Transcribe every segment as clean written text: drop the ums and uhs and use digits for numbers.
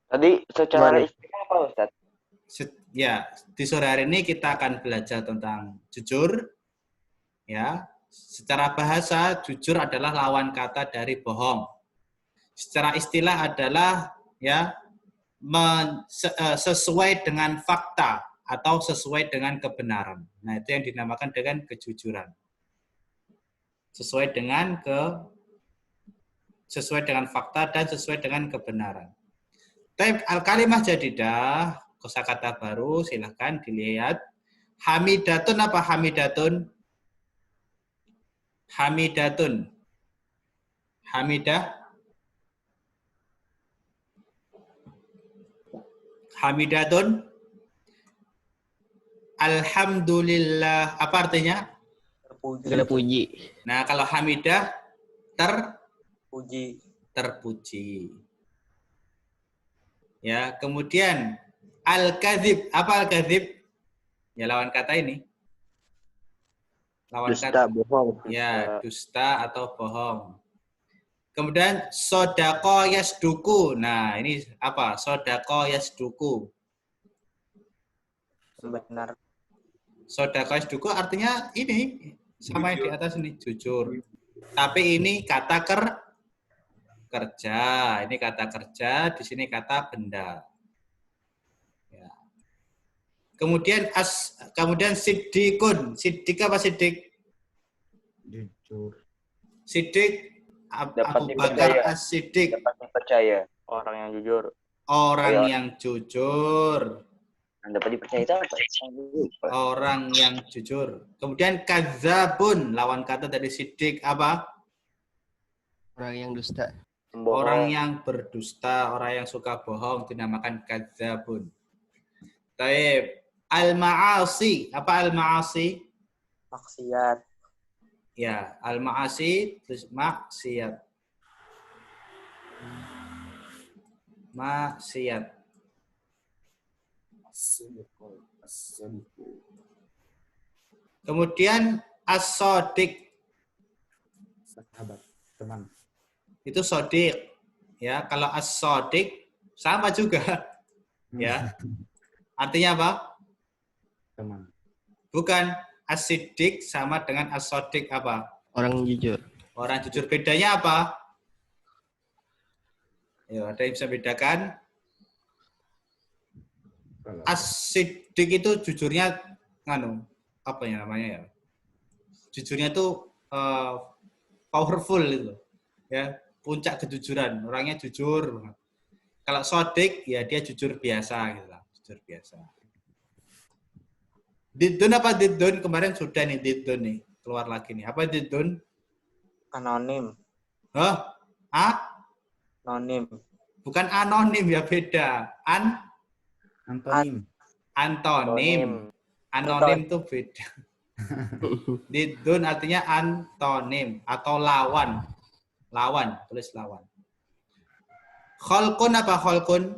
Tadi secara istilah apa Ustaz? Ya, di sore hari ini kita akan belajar tentang jujur. Ya, secara bahasa jujur adalah lawan kata dari bohong. Secara istilah adalah ya sesuai dengan fakta atau sesuai dengan kebenaran. Nah, itu yang dinamakan dengan kejujuran. Sesuai dengan fakta dan sesuai dengan kebenaran. Al-kalimah jadidah, kosakata baru, silahkan dilihat. Hamidatun apa hamidatun? Hamidatun. Hamidah. Hamidatun. Alhamdulillah. Apa artinya? Terpuji. Nah, kalau hamidah terpuji. Ya, kemudian al-kadzib. Apa al-kadzib? Ya, lawan kata ini. Lawan Dusta, kata bohong. ya, dusta atau bohong. Kemudian sodako yasduku. Nah, ini apa? Sodako yasduku. Benar. Sodako yasduku artinya ini sama yang di atas ini, jujur. Tapi ini kata kerja. Ini kata kerja, di sini kata benda. Ya. Kemudian siddiqun. Siddiq apa siddiq? Jujur. Siddiq Dapat Abu Bakar dipercaya. As-Siddiq. Dapat dipercaya. Orang yang jujur. Orang yang jujur. Yang dapat dipercaya itu apa? Orang yang jujur. Kemudian kadzabun, lawan kata dari siddiq apa? Orang yang dusta. Pembohong. Orang yang berdusta, orang yang suka bohong dinamakan kadzabun. Taib. Al-ma'asi, apa al-ma'asi? Maksiat. Ya, al-ma'asi terus maksiat. Maksiat. Kemudian as-sodiq. Sahabat, teman. Itu sodiq. Ya, kalau as-sodiq sama juga. Ya. Artinya apa? Teman. Bukan. As-siddiq sama dengan as-sodiq apa? Orang jujur. Orang jujur. Bedanya apa? Ya, ada yang bisa bedakan? As-siddiq itu jujurnya apa ya namanya ya? Jujurnya itu powerful itu. Ya, puncak kejujuran. Orangnya jujur. Kalau sodik ya dia jujur biasa gitu lah. Jujur biasa. Diddun apa diddun? Kemarin sudah nih diddun nih. Keluar lagi nih. Apa diddun? Anonim. Hah? Anonim. Bukan anonim ya, beda. Antonim. Antonim. Anonim tuh beda. Diddun artinya antonim atau lawan. Lawan, tulis lawan. Khalqun apa khalqun?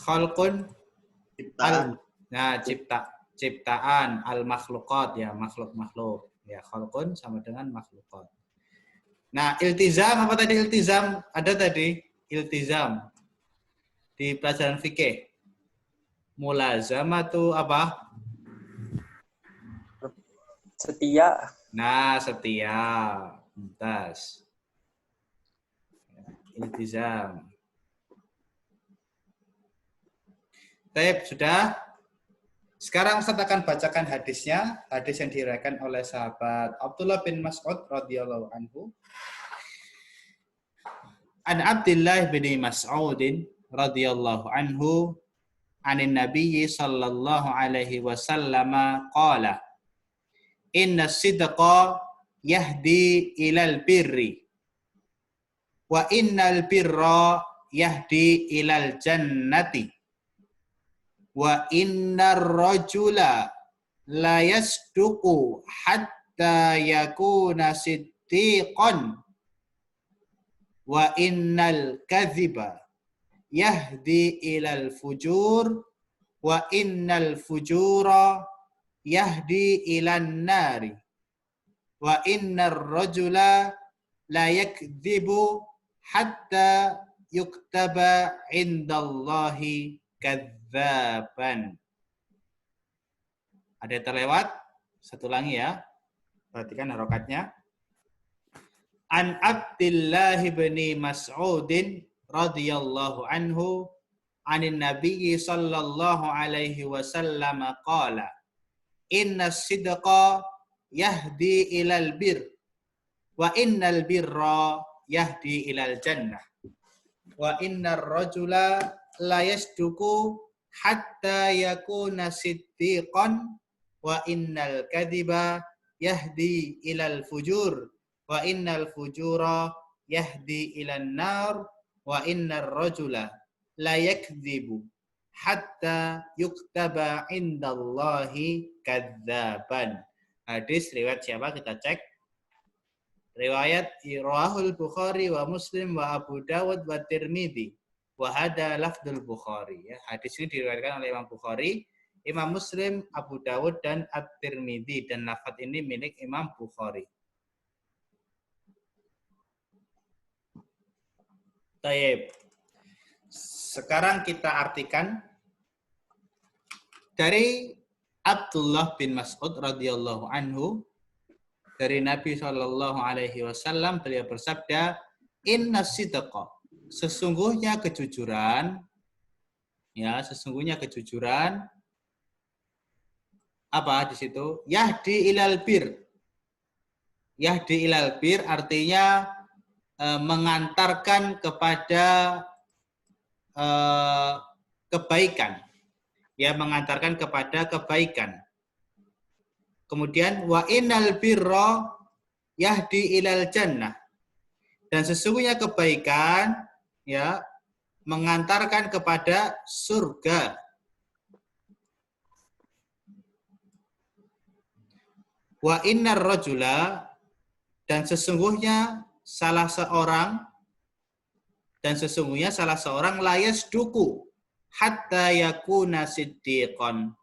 Khalqun Ciptaan. Ciptaan al-makhluqat ya, makhluk-makhluk. Ya, khalqun sama dengan makhluqat. Nah, iltizam apa tadi iltizam? Ada tadi iltizam di pelajaran fikih. Mulazamah tuh apa? Setia. Nah, setia. Mumtaz. Iltizam. Baik, sudah. Sekarang Ustaz akan bacakan hadisnya, hadis yang diriwayatkan oleh sahabat Abdullah bin Mas'ud radhiyallahu anhu. An Abdullah bin Mas'ud radhiyallahu anhu anin Nabi sallallahu alaihi wasallam qala inna sidqa yahdi ilal birri wa innal birra yahdi ilal jannati wa innar rajula la yasduqu hatta yakuna siddiqan wa innal kadhiba yahdi ilal fujur wa innal fujura yahdi ilan nari wa innar rajula la yakdzibu hatta yuktaba indallahi kadzaban. Ada yang terlewat? Satu lagi ya. Perhatikan harokatnya. An Abdullah bin Mas'udin radhiyallahu anhu anin Nabi sallallahu alaihi wasallam qala inna sidqa yahdi ilal bir wa innal birra yahdi ilal jannah wa innar rajula la yasduku hatta yakuna siddiqan wa innal kadhiba yahdi ilal fujur wa innal fujura yahdi ilan nar wa innar rajula la yakdzibu hatta yuktaba indallahi kadzaban. Hadis riwayat siapa? Kita cek. Riwayat Rawahul Bukhari wa Muslim wa Abu Dawud wa Tirmidzi wa hada lafdzul Bukhari. Ya, hadis ini diriwayatkan oleh Imam Bukhari, Imam Muslim, Abu Dawud dan At-Tirmidzi dan lafadz ini milik Imam Bukhari. Taib. Sekarang kita artikan dari Abdullah bin Mas'ud radhiyallahu anhu dari Nabi Shallallahu alaihi wasallam, beliau bersabda, "Inna sidqa", sesungguhnya kejujuran, ya, sesungguhnya kejujuran apa di situ? Yahdi ilal bir. Yahdi ilal bir artinya mengantarkan kepada kebaikan, ya, mengantarkan kepada kebaikan. Kemudian wa innal birra yahdi ilal jannah, dan sesungguhnya kebaikan, ya, mengantarkan kepada surga. Wa innar rajula, dan sesungguhnya salah seorang layas duku hatta yakuna siddiqon.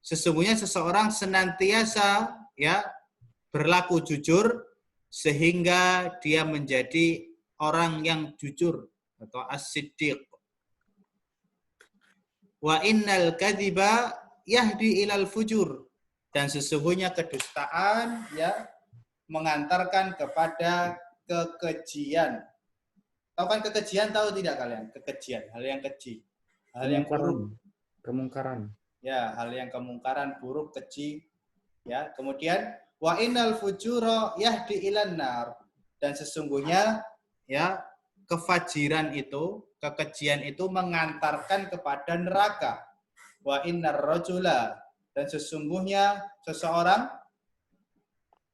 Sesungguhnya seseorang senantiasa, ya, berlaku jujur sehingga dia menjadi orang yang jujur atau as-siddiq. Wa innal kadhiba yahdi ilal fujur, dan sesungguhnya kedustaan, ya, mengantarkan kepada kekejian. Tahu kan kekejian, tahu tidak kalian? Kekejian, hal yang keji, hal yang buruk. Kemungkaran. Ya, hal yang kemungkaran, buruk, keji. Ya, kemudian wa innal fujura yahdi ilan nar, dan sesungguhnya, ya, kefajiran itu, kekejian itu mengantarkan kepada neraka. Wa innar rajula, dan sesungguhnya seseorang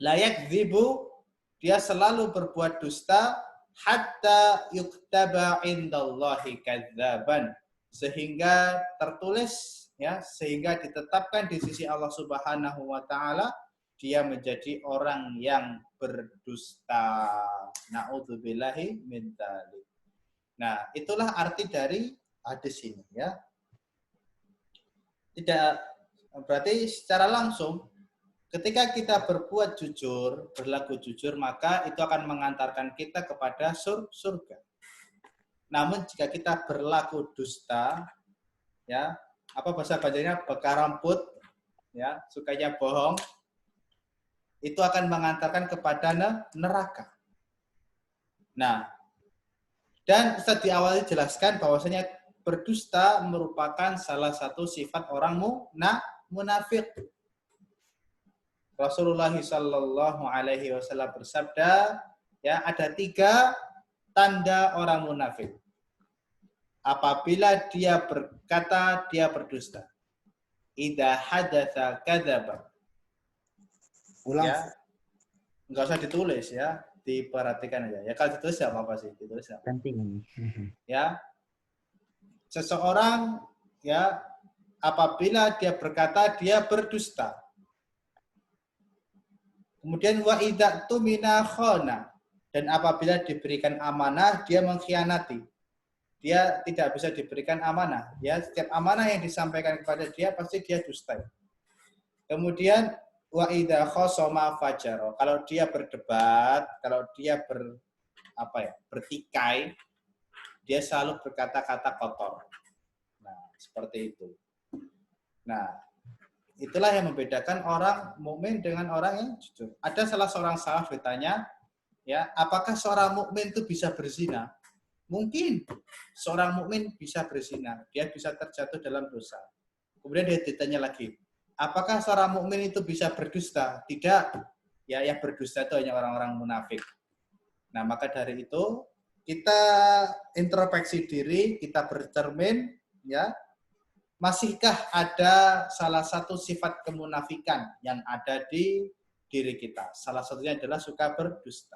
layak zibu, dia selalu berbuat dusta, hatta yuktaba indallahi kadzaban, sehingga tertulis, ya, sehingga ditetapkan di sisi Allah Subhanahu wa taala dia menjadi orang yang berdusta. Na'udzubillahi min dzalik. Nah, itulah arti dari hadis ini, ya. Tidak berarti secara langsung ketika kita berbuat jujur, berlaku jujur, maka itu akan mengantarkan kita kepada surga. Namun jika kita berlaku dusta, ya, apa bahasa bacanya, bekaramput, ya, sukanya bohong, itu akan mengantarkan kepada neraka. Nah, dan Ustaz di awal jelaskan bahwasanya berdusta merupakan salah satu sifat orang munafik. Rasulullah Shallallahu Alaihi Wasallam bersabda, ya, ada 3 tanda orang munafik. Apabila dia berkata, dia berdusta. Idza hadatsa kadzaba. Ulang. Ya, nggak usah ditulis, ya, diperhatikan aja. Ya, kalau ditulis ya apa sih, ditulis ya. Penting. Ya, seseorang, ya, apabila dia berkata, dia berdusta. Kemudian wa idza tumina khana, dan apabila diberikan amanah dia mengkhianati. Dia tidak bisa diberikan amanah, ya, setiap amanah yang disampaikan kepada dia pasti dia dusta. Kemudian wa idza khasama fajara, kalau dia berdebat, kalau dia bertikai, dia selalu berkata-kata kotor. Nah, seperti itu. Nah, itulah yang membedakan orang mukmin dengan orang yang jujur. Ada salah seorang salaf ditanya, ya, apakah seorang mukmin itu bisa berzina? Mungkin seorang mukmin bisa berzina, dia bisa terjatuh dalam dosa. Kemudian dia ditanya lagi, apakah seorang mukmin itu bisa berdusta? Tidak. Ya, yang berdusta itu hanya orang-orang munafik. Nah, maka dari itu kita introspeksi diri, kita bercermin, ya. Masihkah ada salah satu sifat kemunafikan yang ada di diri kita? Salah satunya adalah suka berdusta.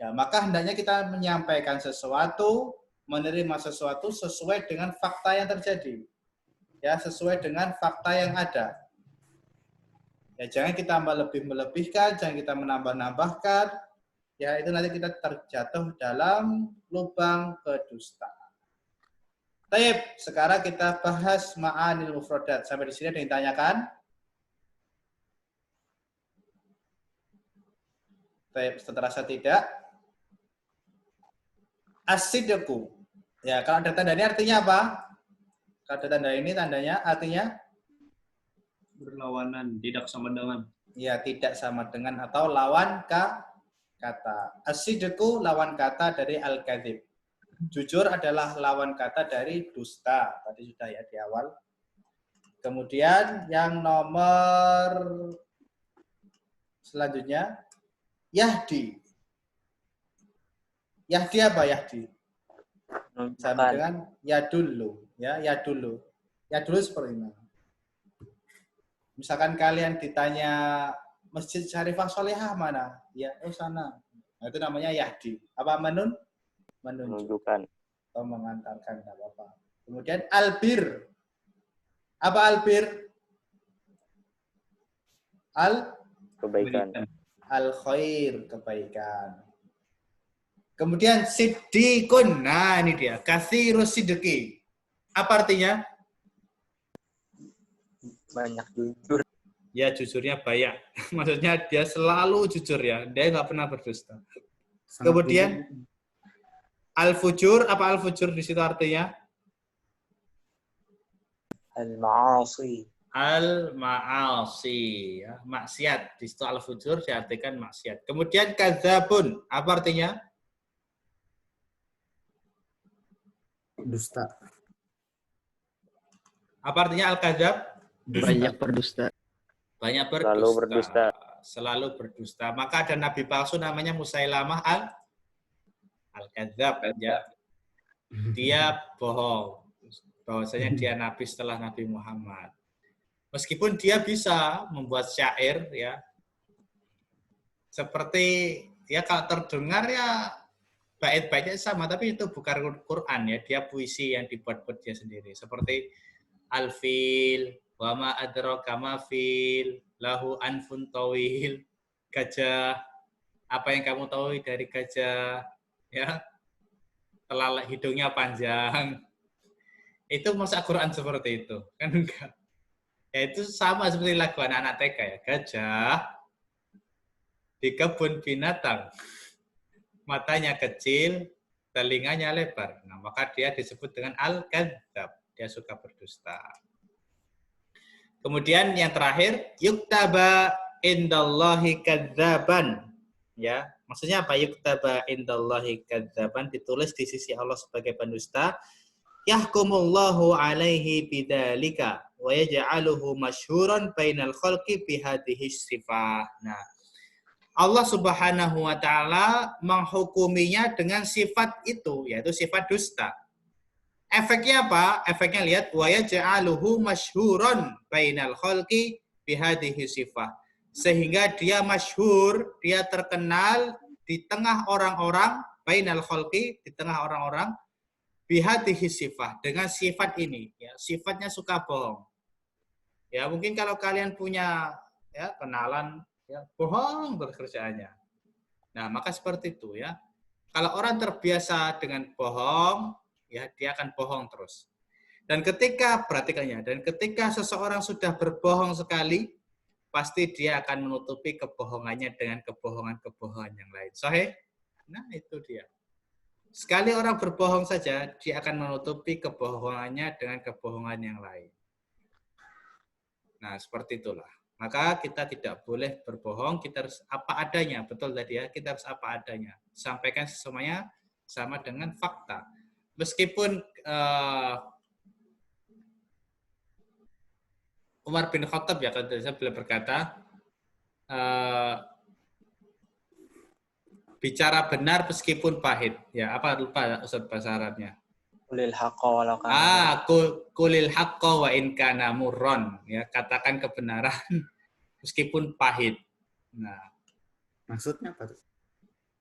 Ya, maka hendaknya kita menyampaikan sesuatu, menerima sesuatu sesuai dengan fakta yang terjadi. Ya, sesuai dengan fakta yang ada. Ya, jangan kita melebihkan, jangan kita menambah-nambahkan. Ya, itu nanti kita terjatuh dalam lubang kedustaan. Baik, sekarang kita bahas ma'anil mufradat. Sampai di sini ada yang ditanyakan? Baik, terasa tidak? As-sidqu. Ya, kalau ada tanda ini artinya apa? Kalau ada tanda ini tandanya artinya berlawanan, tidak sama dengan. ya tidak sama dengan atau lawan kata. As-sidqu lawan kata dari al-kadzib. Jujur adalah lawan kata dari dusta. Tadi sudah ya di awal. Kemudian yang nomor selanjutnya, Yahdi. Yahdi apa Yahdi? Sama dengan Yadullu. Ya, Yadullu. Yadullu seperti ini. Misalkan kalian ditanya Masjid Syarifah Sholihah mana? Ya, oh sana. Nah, itu namanya Yahdi. Apa menunjukkan atau mengantarkan, tidak apa-apa. Kemudian albir. Apa albir? Kebaikan. Al-khair, kebaikan. Kemudian siddiqun. Nah, ini dia. Katsirus sidqi. Apa artinya? Banyak jujur. Ya, jujurnya banyak. Maksudnya dia selalu jujur ya. Dia nggak pernah berdusta. Kemudian al-fujur, apa al-fujur di situ artinya? Al-ma'asi. Al-ma'asi, ya, maksiat. Di situ al-fujur diartikan maksiat. Kemudian kadzabun, apa artinya? Dusta. Apa artinya al-kadzab? Banyak berdusta. Banyak berdusta. Selalu berdusta. Selalu berdusta. Maka ada nabi palsu namanya Musailamah al-kadzab, ya. Dia bohong. Bahwasanya dia nabi setelah Nabi Muhammad. Meskipun dia bisa membuat syair, ya, seperti ya kalau terdengar ya bait-baitnya sama, tapi itu bukan Quran ya, dia puisi yang dibuat-buat dia sendiri. Seperti al-fil, wa ma adraka ma fil, lahu anfun tawil, gajah, apa yang kamu tahu dari gajah, ya, hidungnya panjang. Itu masa Quran seperti itu? Kan enggak. Ya itu sama seperti lagu anak-anak TK ya. Gajah di kebun binatang. Matanya kecil, telinganya lebar. Nah, maka dia disebut dengan al-kadzab. Dia suka berdusta. Kemudian yang terakhir, yuktaba indallahi kadzaban. Ya, maksudnya apa? Yuktaba indallahi kadzaban, ditulis di sisi Allah sebagai pendusta. Yahkumullahu alaihi bidzalika wa yaj'aluhu masyhuran bainal khalqi bihadhihi sifah. Nah, Allah Subhanahu wa taala menghukuminya dengan sifat itu, yaitu sifat dusta. Efeknya apa? Efeknya lihat wa yaj'aluhu masyhuran bainal khalqi bihadhihi sifah. Sehingga dia masyhur, dia terkenal di tengah orang-orang, bainal khalqi, di tengah orang-orang, bihadhihi sifah, dengan sifat ini, ya, sifatnya suka bohong. Ya, mungkin kalau kalian punya ya kenalan ya bohong kerjaannya. Nah, maka seperti itu ya. Kalau orang terbiasa dengan bohong, ya dia akan bohong terus. Dan ketika perhatikannya, dan ketika seseorang sudah berbohong sekali, pasti dia akan menutupi kebohongannya dengan kebohongan-kebohongan yang lain. Sahih? Nah, itu dia. Sekali orang berbohong saja, dia akan menutupi kebohongannya dengan kebohongan yang lain. Nah, seperti itulah. Maka kita tidak boleh berbohong, kita harus apa adanya. Betul tadi ya, kita harus apa adanya. Sampaikan semuanya sama dengan fakta. Meskipun Umar bin Khattab ya, kalau saya beliau berkata, bicara benar meskipun pahit. Ya, apa lupa Ustaz bahasa Arabnya? Kulil haqqa walau kana Kulil haqqa wa in kana murron. Ya, katakan kebenaran meskipun pahit. Nah, Maksudnya apa?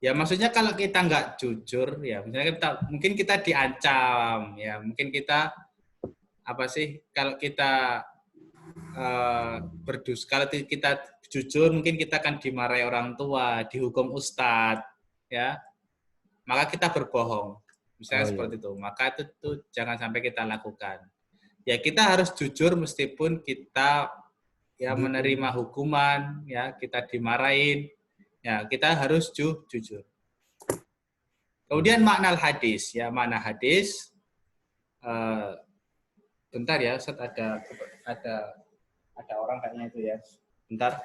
ya maksudnya kalau kita nggak jujur, ya misalnya mungkin kita diancam, ya mungkin kita apa sih? Kalau kita kalau kita jujur, mungkin kita akan dimarahi orang tua, dihukum ustadz, ya. Maka kita berbohong, misalnya seperti itu. Maka itu jangan sampai kita lakukan. Ya kita harus jujur meskipun kita ya menerima hukuman, ya kita dimarahin, ya kita harus jujur. Kemudian makna hadis, ya makna hadis. Bentar ya, Ustaz, ada orang kayaknya itu ya. Bentar.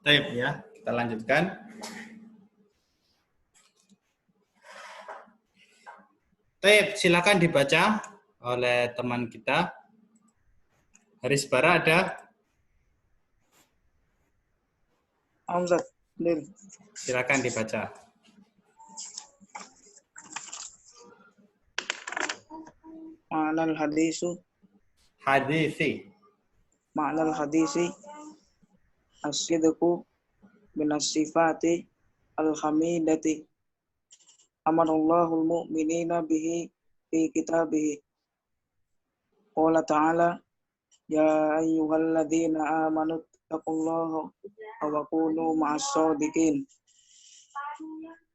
Baik ya, kita lanjutkan. Baik, silakan dibaca oleh teman kita. Haris Bara ada? Ustaz, Silakan dibaca. Ma'nal hadisu Hadisi. Ma'nal hadisi as-sidqu minas sifati al-hamidati amarallahul mu'minina bihi fi kitabihi. Qala ta'ala ya ayyuhalladzina amanu taqullaha wa kunu ma'as shadiqin.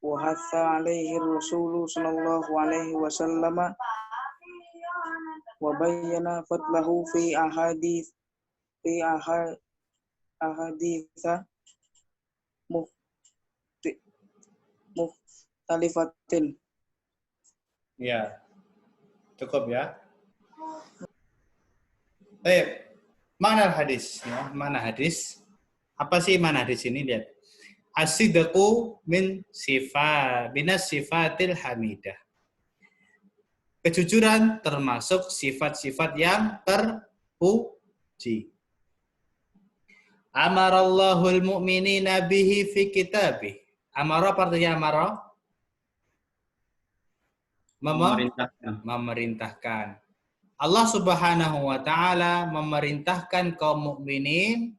Wa hatha 'alaihi ar-rasulu sallallahu alaihi wasallam wa bayyana fadlahu fi ahaditsa mukhtalifatin. Ya, cukup ya. Baik, mana hadis? Ya, mana hadis? Apa sih mana hadis ini? Lihat. As-sidqu minas sifatil hamidah. Kejujuran termasuk sifat-sifat yang terpuji. Amarallahul mu'minina bihi fi kitabih. Amara apa artinya amara? Memerintahkan. Allah Subhanahu wa taala memerintahkan kaum mukminin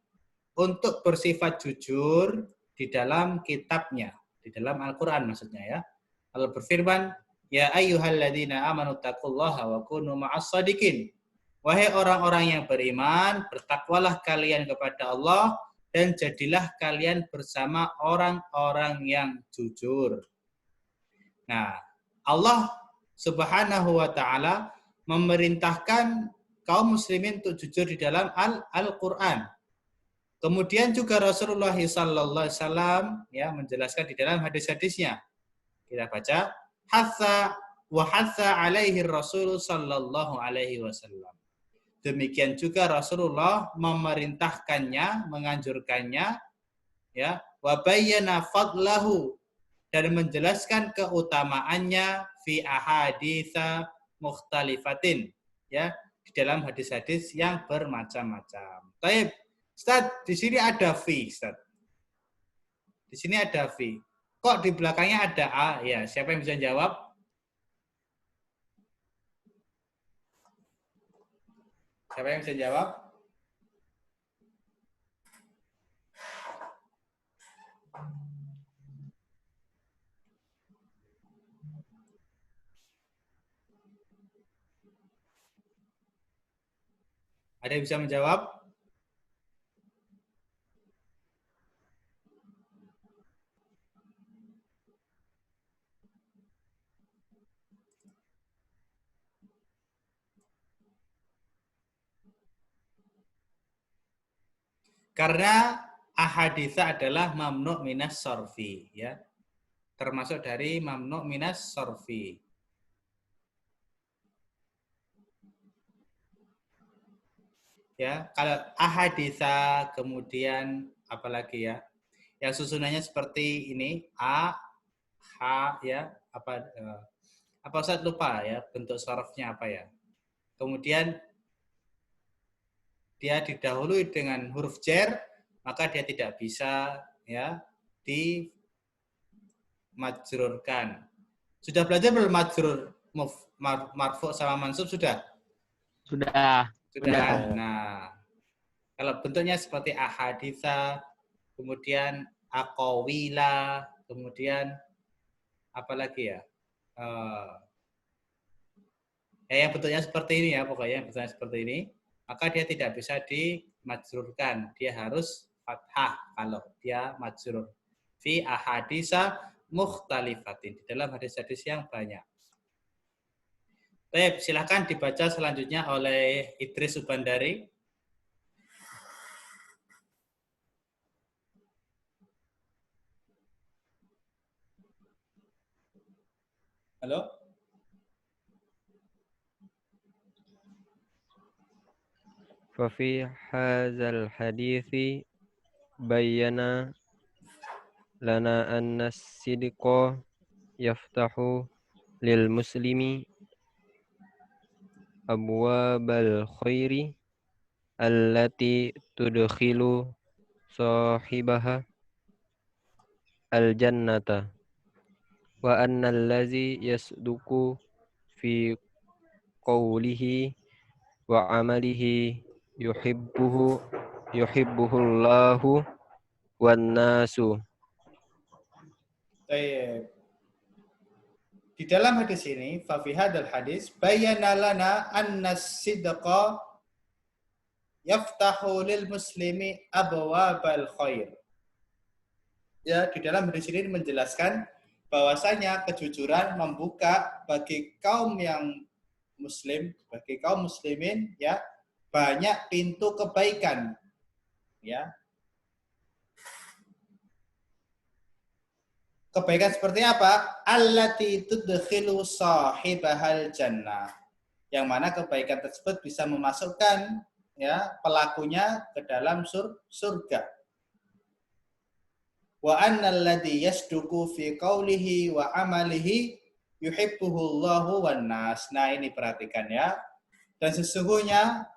untuk bersifat jujur di dalam kitabnya, di dalam Al-Qur'an maksudnya ya. Allah berfirman, "Ya ayyuhalladzina amanu taqullaha wa kunu ma'as shadiqin." Wahai orang-orang yang beriman, bertakwalah kalian kepada Allah dan jadilah kalian bersama orang-orang yang jujur. Nah, Allah Subhanahu wa taala memerintahkan kaum muslimin untuk jujur di dalam Al-Qur'an. Kemudian juga Rasulullah sallallahu alaihi wasallam ya menjelaskan di dalam hadis-hadisnya. Kita baca, hatha alaihi Rasul sallallahu alaihi wasallam. Demikian juga Rasulullah memerintahkannya, menganjurkannya ya, wa bayyana fadlahu dan menjelaskan keutamaannya fi ahaditsa mukhtalifatin ya, di dalam hadis-hadis yang bermacam-macam. Baik, Ustaz, di sini ada fi, Ustaz. Di sini ada fi. Kok di belakangnya ada a? Ya, siapa yang bisa jawab? Siapa yang bisa jawab? Ada yang bisa menjawab? Karena ahaditsa adalah mamnu' minas sorfi, ya. Termasuk dari mamnu' minas sorfi. Ya, kalau ahaditsa kemudian apalagi ya? Yang susunannya seperti ini, a, h ya, apa Ustaz lupa ya bentuk sorofnya apa ya. Kemudian dia didahului dengan huruf jar, maka dia tidak bisa ya dimajrurkan. Sudah belajar belum majrur marfu sama mansub sudah? Sudah. Sudah. Nah, kalau bentuknya seperti ahaditsa, kemudian aqawila, kemudian apa lagi ya? Ya yang bentuknya seperti ini ya, pokoknya yang bentuknya seperti ini. Maka dia tidak bisa dimajrurkan. Dia harus fathah kalau dia majrur. Fi ahaditsa mukhtalifatin. Di dalam hadis-hadis yang banyak. Baik, silakan dibaca selanjutnya oleh Idris Subandari. Halo? ففي هذا الحديث بيّن لنا أن الصدق يفتح للمسلم أبواب الخير التي تدخل صاحبها الجنة وأن الذي يصدق في قوله وعمله yuhibbuhu Allahu wan nasu. Di dalam hadis ini, fa fi hadzal hadis bayyana lana anna as-sidqa yaftahu lil muslimi abwabal khair. Ya, di dalam hadis ini menjelaskan bahwasanya kejujuran membuka bagi kaum yang muslim, bagi kaum muslimin ya, banyak pintu kebaikan, ya. Kebaikan seperti apa? Allati tudkhilu sahibahal jannah. Yang mana kebaikan tersebut bisa memasukkan ya pelakunya ke dalam surga. Wa annal ladzi yasduqu fi qawlihi wa amalihi yuhibbuhu Allahu wan nas. Nah, ini perhatikan ya. Dan sesungguhnya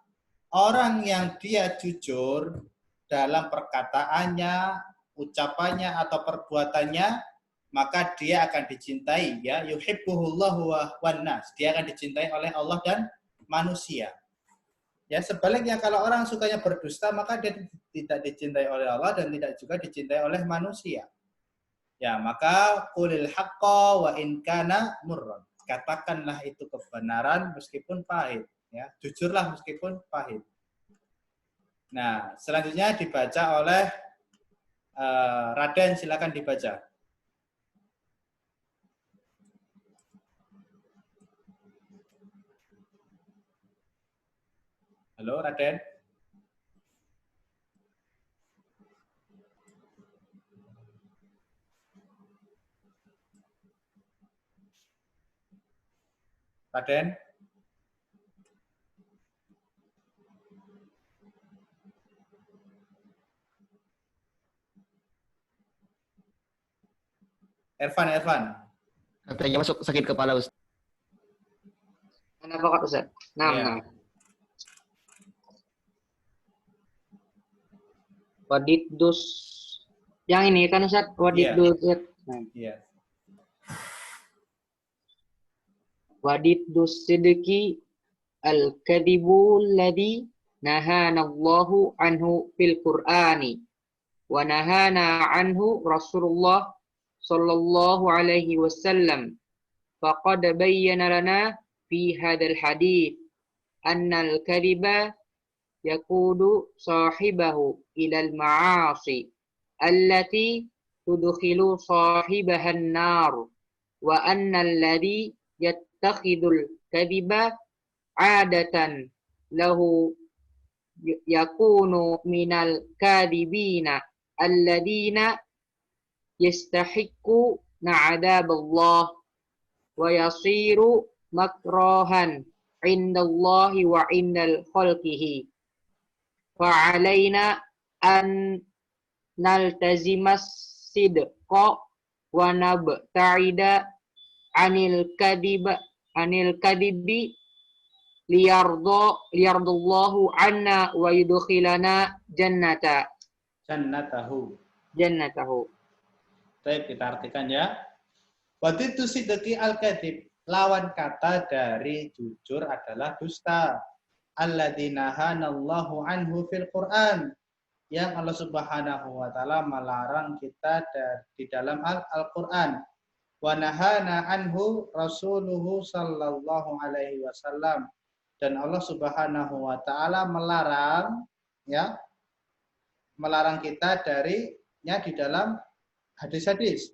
orang yang dia jujur dalam perkataannya, ucapannya atau perbuatannya, maka dia akan dicintai ya, yuhibbuhullahu wan nas. Dia akan dicintai oleh Allah dan manusia. Ya, sebaliknya kalau orang sukanya berdusta, maka dia tidak dicintai oleh Allah dan tidak juga dicintai oleh manusia. Ya, maka qulil haqqa wa in kana murran. Katakanlah itu kebenaran meskipun pahit, ya. Jujurlah meskipun pahit. Nah, selanjutnya dibaca oleh Raden, silakan dibaca. Halo, Raden. Raden. Ervan. Katanya masuk sakit kepala, Ustaz. Kenapa kok Ustaz? Nah. Wadidus. Yang ini kan Ustaz, wadidus. Iya. Wadidus sidqi al-kadhibu alladhi nahana Allahu anhu fil Qur'ani wa nahana anhu Rasulullah sallallahu alaihi wasallam. Faqad bayyana lana fi hadzal hadits anna al-kadhiba yaqudu sahibahu ila al-ma'asi allati tudkhilu sahibaha an-nar wa anna alladhi yattakhidul kadhiba 'adatan lahu yakunu minal kadhibina alladhina yastahiqqu na'adaballah wa yasiru makrahan indallahi wa indal khalqihi fa'alaina an naltazimas sidqa wa nabta'ida anil kadibi liyardallahu anna wa yudkhilana jannatahu. Baik, kita artikan ya. Waditu sidqi al-kadhib, lawan kata dari jujur adalah dusta. Alladzina hanallahu anhu fil Qur'an, yang Allah Subhanahu wa taala melarang kita di dalam Al-Qur'an. Wa nahana anhu rasuluhu sallallahu alaihi wasallam, dan Allah Subhanahu wa taala melarang kita darinya di dalam hadis-hadis.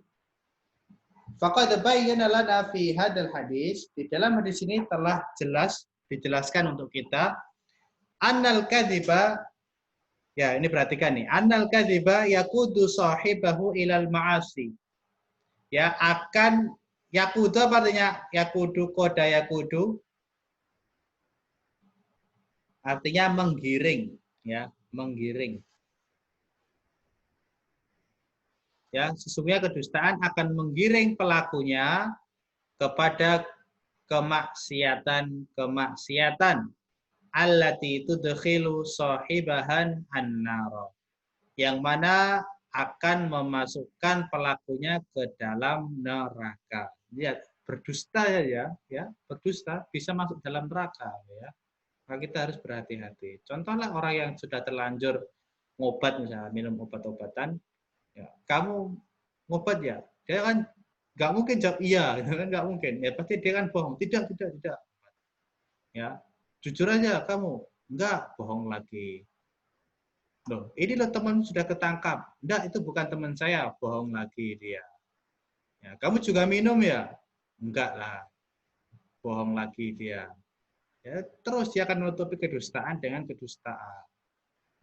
Faqad bayyana lana fi hadzal hadis, di dalam hadis ini telah jelas dijelaskan untuk kita annal kadhiba, ya ini perhatikan nih, annal kadhiba yaqudu sahibahu ilal ma'asi. Ya, akan yakudu apa artinya? Yakudu, koda yakudu artinya menggiring, ya, menggiring. Ya, sesungguhnya kedustaan akan menggiring pelakunya kepada kemaksiatan allati tudkhilu sahibahan an-nar, yang mana akan memasukkan pelakunya ke dalam neraka. Lihat, berdusta ya, berdusta bisa masuk dalam neraka ya. Maka kita harus berhati-hati. Contohnya orang yang sudah terlanjur ngobat, misalnya minum obat-obatan, ya, kamu ngobat ya, dia kan nggak mungkin jawab iya, nggak mungkin. Ya pasti dia kan bohong. Tidak. Ya, jujur aja kamu, enggak, bohong lagi. Loh, ini loh teman sudah ketangkap. Enggak, itu bukan teman saya, bohong lagi dia. Ya, kamu juga minum ya? Enggak lah, bohong lagi dia. Ya, terus dia akan menutupi kedustaan dengan kedustaan.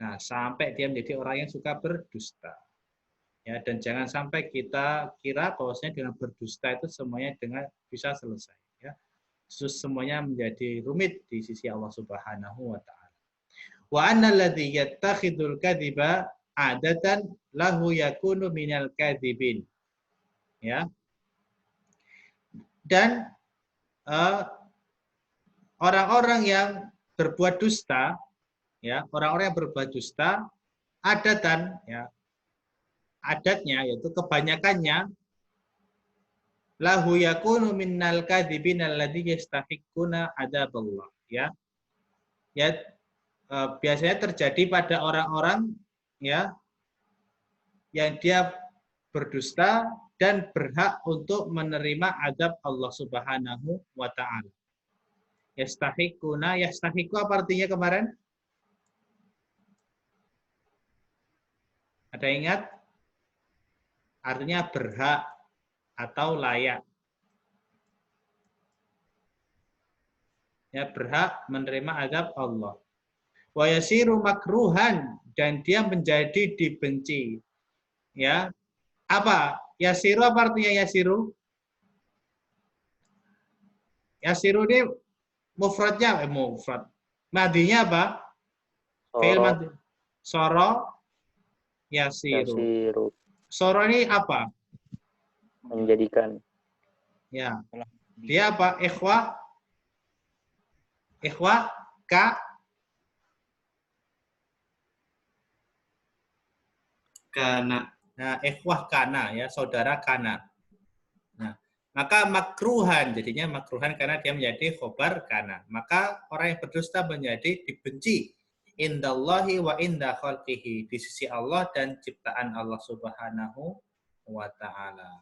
Nah, sampai dia menjadi orang yang suka berdusta. Ya, dan jangan sampai kita kira bahwasanya dengan berdusta itu semuanya bisa selesai. Ya, semuanya menjadi rumit di sisi Allah Subhanahu wa taala. Wa anna alladhi yattakhidul kadhiba adatan lahu yakunu minal kadhibin. Ya. Dan orang-orang yang berbuat dusta, ya, orang-orang yang berbuat dusta adatan, ya, adatnya yaitu kebanyakannya lahu yakunu minnal kadhibin alladhi yastahiqquna adzaballah, ya. Ya, biasanya terjadi pada orang-orang ya, yang dia berdusta dan berhak untuk menerima azab Allah Subhanahu wa taala. Yastahiquna, yastahiqu apa artinya kemarin? Ada ingat? Artinya berhak atau layak. Ya, berhak menerima azab Allah. Wa yasiru makruhan, dan dia menjadi dibenci. Ya. Apa? Yasiru apa artinya yasiru? Yasiru ini mufradnya mufrad. Madinya apa? Fi'il Soro, madi. Soro yasiru. yasiru, Soro ini apa? menjadikan. Ya. Dia apa? Ikhwah. Ikhwah ka Kana. Nah, ikhwah kana ya, saudara kana. Nah, maka makruhan, jadinya makruhan karena dia menjadi khobar kana. Maka orang yang berdusta menjadi dibenci indallahi wa inda khalqihi, di sisi Allah dan ciptaan Allah Subhanahu wa taala.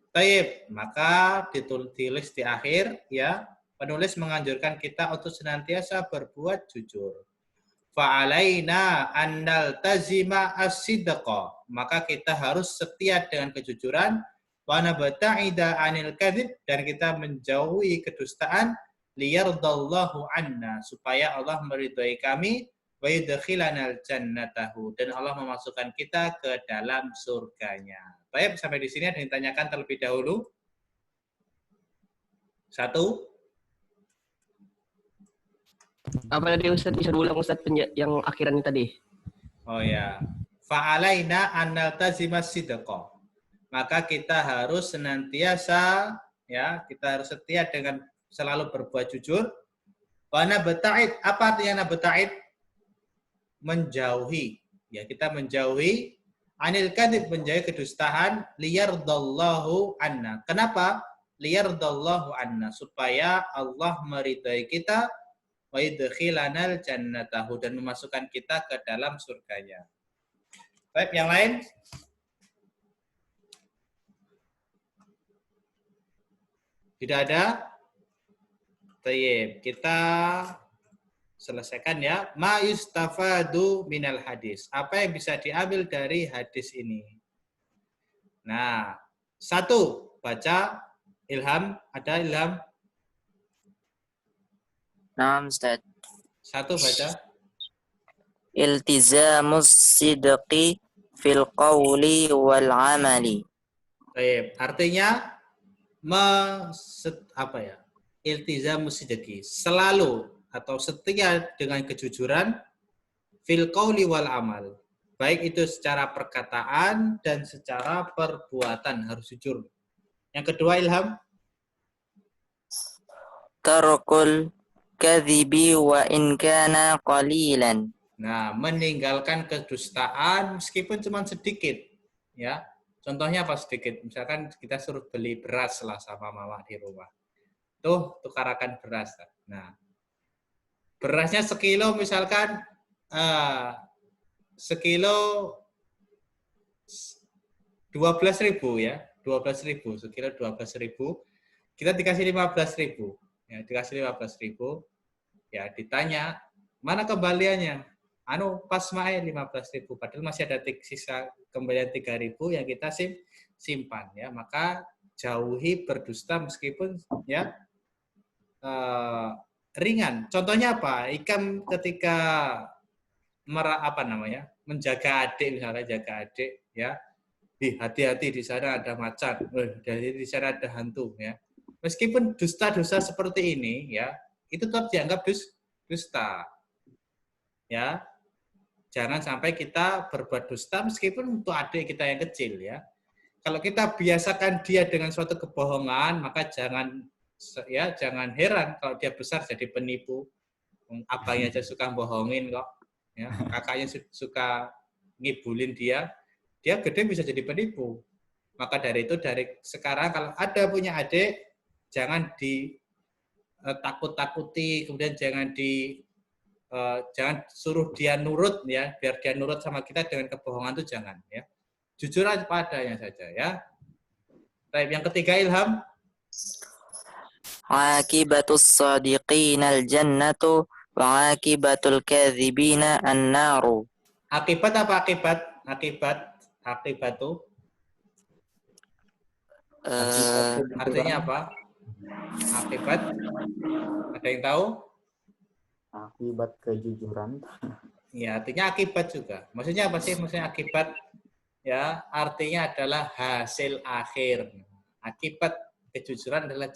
Baik, maka ditulis di akhir ya, penulis menganjurkan kita untuk senantiasa berbuat jujur. Fa'alaina annal tazima as-sidqa, maka kita harus setia dengan kejujuran, wa nabta'ida 'anil kadzib, dan kita menjauhi kedustaan, liyardallahu 'anna, supaya Allah meridhai kami, wa yudkhilanal jannatahu, dan Allah memasukkan kita ke dalam surganya. Baik, sampai di sini ada yang ditanyakan terlebih dahulu. Satu. Apa tadi Ustaz? Bisa diulang Ustaz yang akhirannya tadi? Oh ya. Fa'alaina an naltazima sidqa. Maka kita harus senantiasa ya, kita harus setia dengan selalu berbuat jujur. Wa nabta'id, apa artinya nabta'id? Menjauhi. Ya, kita menjauhi anil kadzib, menjauhi kedustaan, liyardallahu anna. Kenapa? Liyardallahu anna, supaya Allah meridai kita, wa yudkhilanal jannatahu, dan memasukkan kita ke dalam surganya. Baik, yang lain? Tidak ada? Baik, kita selesaikan ya. Ma yustafadu minal hadis. Apa yang bisa diambil dari hadis ini? Nah, satu, baca Ilham. Ada Ilham? Naam Ustaz. Satu baca. Iltizamus sidqi fil qawli wal amali. Baik, artinya apa ya? Iltizamus sidqi, selalu atau setia dengan kejujuran, fil qawli wal amal. Baik itu secara perkataan dan secara perbuatan, harus jujur. Yang kedua, Ilham? Tarkul kadhibi wa in kana qalilan. Nah, meninggalkan kedustaan meskipun cuma sedikit, ya. Contohnya apa sedikit? Misalkan kita suruh beli beras lah sama mama di rumah. Tuh, tukarakan beras. Nah, berasnya sekilo misalkan sekilo 12.000 ya, 12.000, sekilo 12.000. Kita dikasih 15.000. Ya, dikasih 15.000, ya ditanya, mana kembaliannya? Pas mae 15.000, padahal masih ada sisa kembalian 3.000 yang kita simpan ya. Maka jauhi berdusta meskipun ya ringan. Contohnya apa? Ikan ketika menjaga adik, misalnya jaga adik ya. Hati-hati, di sana ada macan, di sana ada hantu ya. Meskipun dusta-dusta seperti ini ya, itu tetap dianggap dusta. Ya. Jangan sampai kita berbuat dusta meskipun untuk adik kita yang kecil ya. Kalau kita biasakan dia dengan suatu kebohongan, maka jangan heran kalau dia besar jadi penipu. Abangnya aja suka bohongin kok. Ya, kakaknya suka ngibulin dia gede bisa jadi penipu. Maka dari sekarang kalau ada punya adik, jangan ditakut-takuti, kemudian jangan jangan suruh dia nurut ya, biar dia nurut sama kita dengan kebohongan itu jangan ya. Jujur aja padanya saja ya. Baik, yang ketiga Ilham. Aqibatus sadiqinal jannatu wa aqibatul kadzibina an-naru. Akibat apa akibat? Akibatu. Artinya apa? Akibat. Ada yang tahu? Akibat kejujuran. Ya, artinya akibat juga. Maksudnya apa sih? Maksudnya akibat ya, artinya adalah hasil akhir. Akibat kejujuran adalah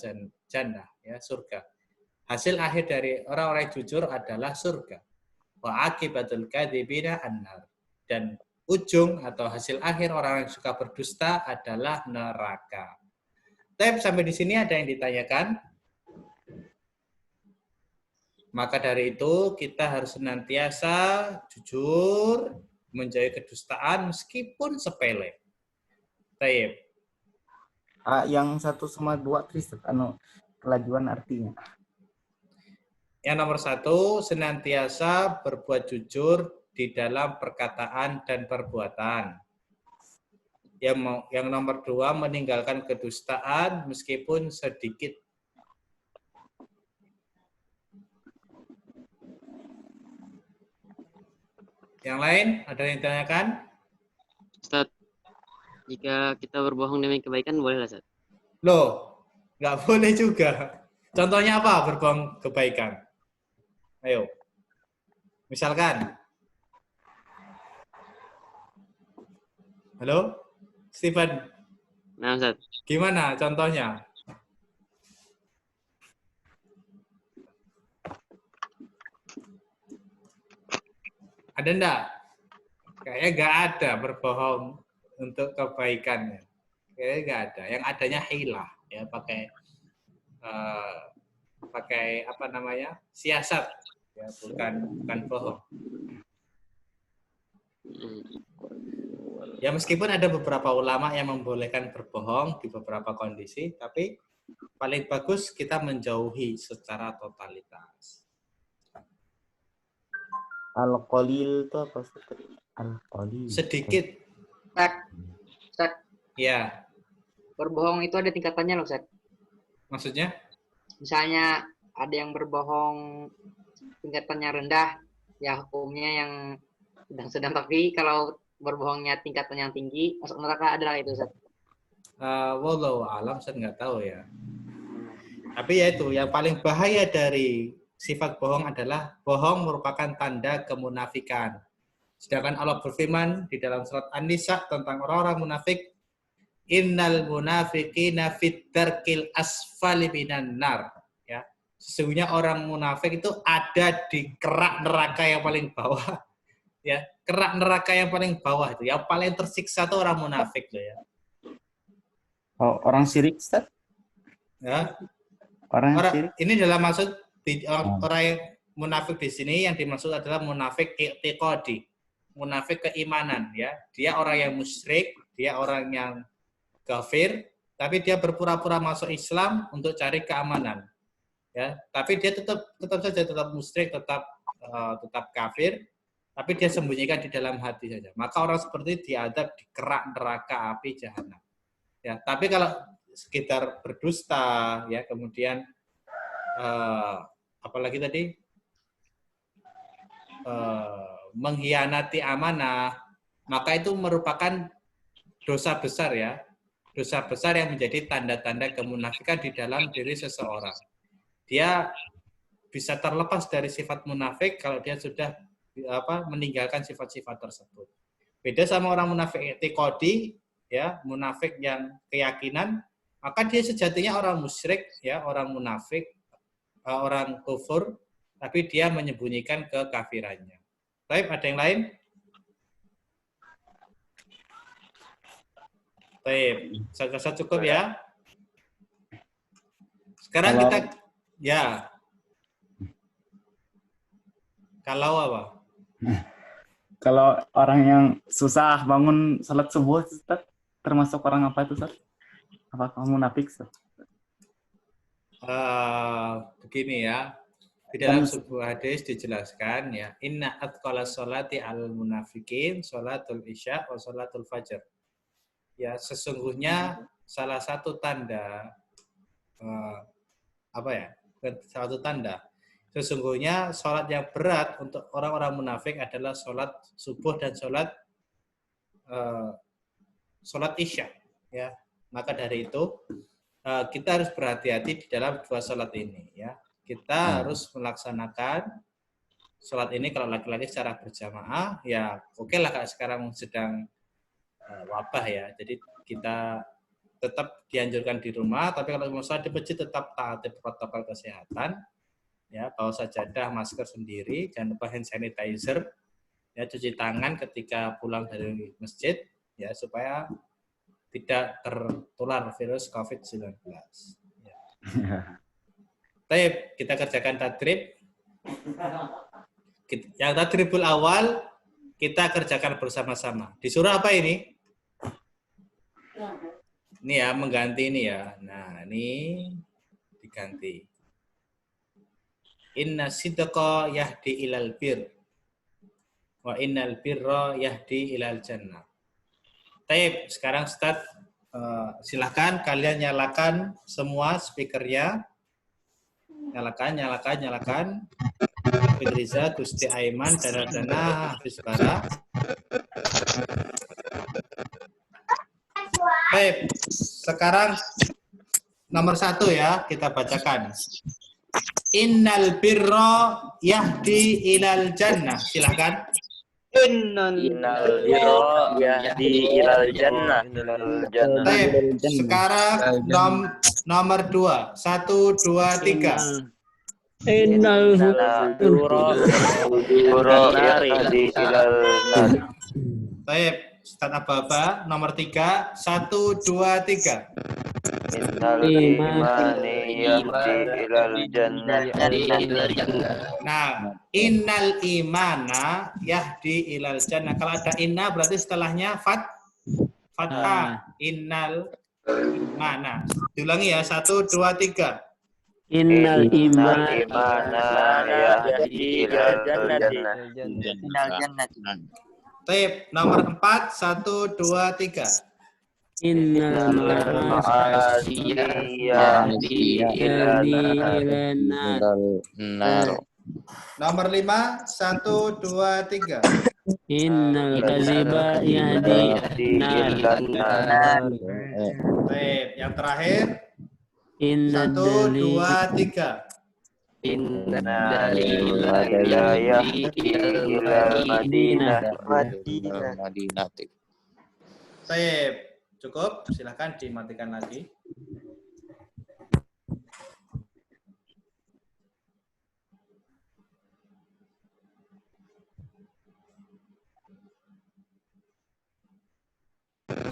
jannah, ya, surga. Hasil akhir dari orang-orang yang jujur adalah surga. Wa akibatul kadzibina an-nar. Dan ujung atau hasil akhir orang yang suka berdusta adalah neraka. Tapi sampai di sini ada yang ditanyakan? Maka dari itu kita harus senantiasa jujur, menjauhi kedustaan meskipun sepele. Taib. Yang 1 sama 2 Tris, kelajuan artinya. Yang nomor 1, senantiasa berbuat jujur di dalam perkataan dan perbuatan. Yang nomor 2, meninggalkan kedustaan meskipun sedikit. Yang lain, ada yang ditanyakan? Ustaz, jika kita berbohong demi kebaikan, boleh lah, Ustaz? Loh, nggak boleh juga. Contohnya apa berbohong kebaikan? Ayo. Misalkan. Halo? Stephen. Nah, Ustaz. Gimana contohnya? Ada enggak? Kayaknya nggak ada berbohong untuk kebaikannya. Kayaknya nggak ada. Yang adanya hilah, ya pakai apa namanya, siasat, ya bukan bohong. Ya meskipun ada beberapa ulama yang membolehkan berbohong di beberapa kondisi, tapi paling bagus kita menjauhi secara totalitas. Al-qalil itu apa? Al-qalil. Sedikit. Ustaz, Ya. berbohong itu ada tingkatannya loh, Ustaz. Maksudnya? Misalnya ada yang berbohong tingkatannya rendah, ya hukumnya yang sedang-sedang, tapi kalau berbohongnya tingkatan yang tinggi, masuk neraka adalah itu, Ustaz. Wallahu alam, saya nggak tahu ya. Tapi ya itu, yang paling bahaya dari sifat bohong adalah bohong merupakan tanda kemunafikan. Sedangkan Allah berfirman di dalam surat An-Nisa tentang orang-orang munafik, innal munafiqina fit darkil asfali minan nar. Ya. Sesungguhnya orang munafik itu ada di kerak neraka yang paling bawah. Ya, kerak neraka yang paling bawah itu, yang paling tersiksa itu orang munafik loh ya. Oh, orang syirik, Ustaz? Ya. Orang syirik. Ini dalam maksud orang yang munafik di sini yang dimaksud adalah munafik i'tiqadi, munafik keimanan ya. Dia orang yang musyrik, dia orang yang kafir, tapi dia berpura-pura masuk Islam untuk cari keamanan. Ya, tapi dia tetap musyrik, tetap kafir, tapi dia sembunyikan di dalam hati saja. Maka orang seperti itu diadab di kerak neraka api jahanam. Ya, tapi kalau sekitar berdusta ya, kemudian apalagi tadi mengkhianati amanah, maka itu merupakan dosa besar ya, dosa besar yang menjadi tanda-tanda kemunafikan di dalam diri seseorang. Dia bisa terlepas dari sifat munafik kalau dia sudah meninggalkan sifat-sifat tersebut. Beda sama orang munafik i'tiqadi ya, munafik yang keyakinan, maka dia sejatinya orang musyrik ya, orang munafik, orang kufur, tapi dia menyembunyikan kekafirannya. Baik, ada yang lain? Baik, saya rasa cukup ya. Sekarang kita, ya. Kalau apa? Kalau orang yang susah bangun salat subuh, Ustaz, termasuk orang apa itu, Ustaz? Apakah munafik, Ustaz? Begini ya, Di dalam sebuah hadis dijelaskan ya, inna atqala sholati al munafikin sholatul isya wa sholatul fajr. Ya, sesungguhnya salah satu tanda salah satu tanda sesungguhnya sholat yang berat untuk orang-orang munafik adalah sholat subuh dan sholat isya. Ya, maka dari itu kita harus berhati-hati di dalam dua sholat ini. Ya, kita harus melaksanakan sholat ini kalau laki-laki secara berjamaah. Ya, oke lah kalau sekarang sedang wabah ya. Jadi kita tetap dianjurkan di rumah, tapi kalau mau sholat di masjid tetap taati protokol kesehatan. Ya, bawa sajadah, masker sendiri, jangan lupa hand sanitizer, ya, cuci tangan ketika pulang dari masjid, ya, supaya tidak tertular virus COVID-19. Ya. Baik, kita kerjakan tadrib. Yang tadribul awal kita kerjakan bersama-sama. Disuruh apa ini? Ini ya, mengganti ini ya. Nah, ini diganti. Inna sidqa yahdi ilal bir wa innal birra yahdi ilal jannah. Baik, sekarang Ustaz silakan kalian nyalakan semua speakernya. Nyalakan. Fidriza, Gusti Aiman, Dana, Hafiz Bara. Baik, sekarang nomor 1 ya, kita bacakan. Innal birra yahdi ilal jannah. Silakan. Innal birra yahdi ilal jannah. Baik, sekarang nomor 2. 1, 2, 3. Innal birra yahdi ilal nar. Baik, Ustaz Aba-Aba, nomor 3. 1, 2, 3. Innal imani yahdi ilal jannah. Nah, innal imana yahdi ilal jannah. Kalau ada inna berarti setelahnya fathah. Innal imana. Diulangi ya, 1, 2, 3. Innal imana yahdi ilal jannah. Baik, nomor 4. 1, 2, 3. Innal ma'asi yahdi ilal nar. Nomor 5. 1, 2, 3. Innal kaziba yahdi ilal nar. Baik, yang terakhir. Innal 1, 2, 3. Inna yahdi ilal madinah. Baik, cukup. Silakan dimatikan lagi.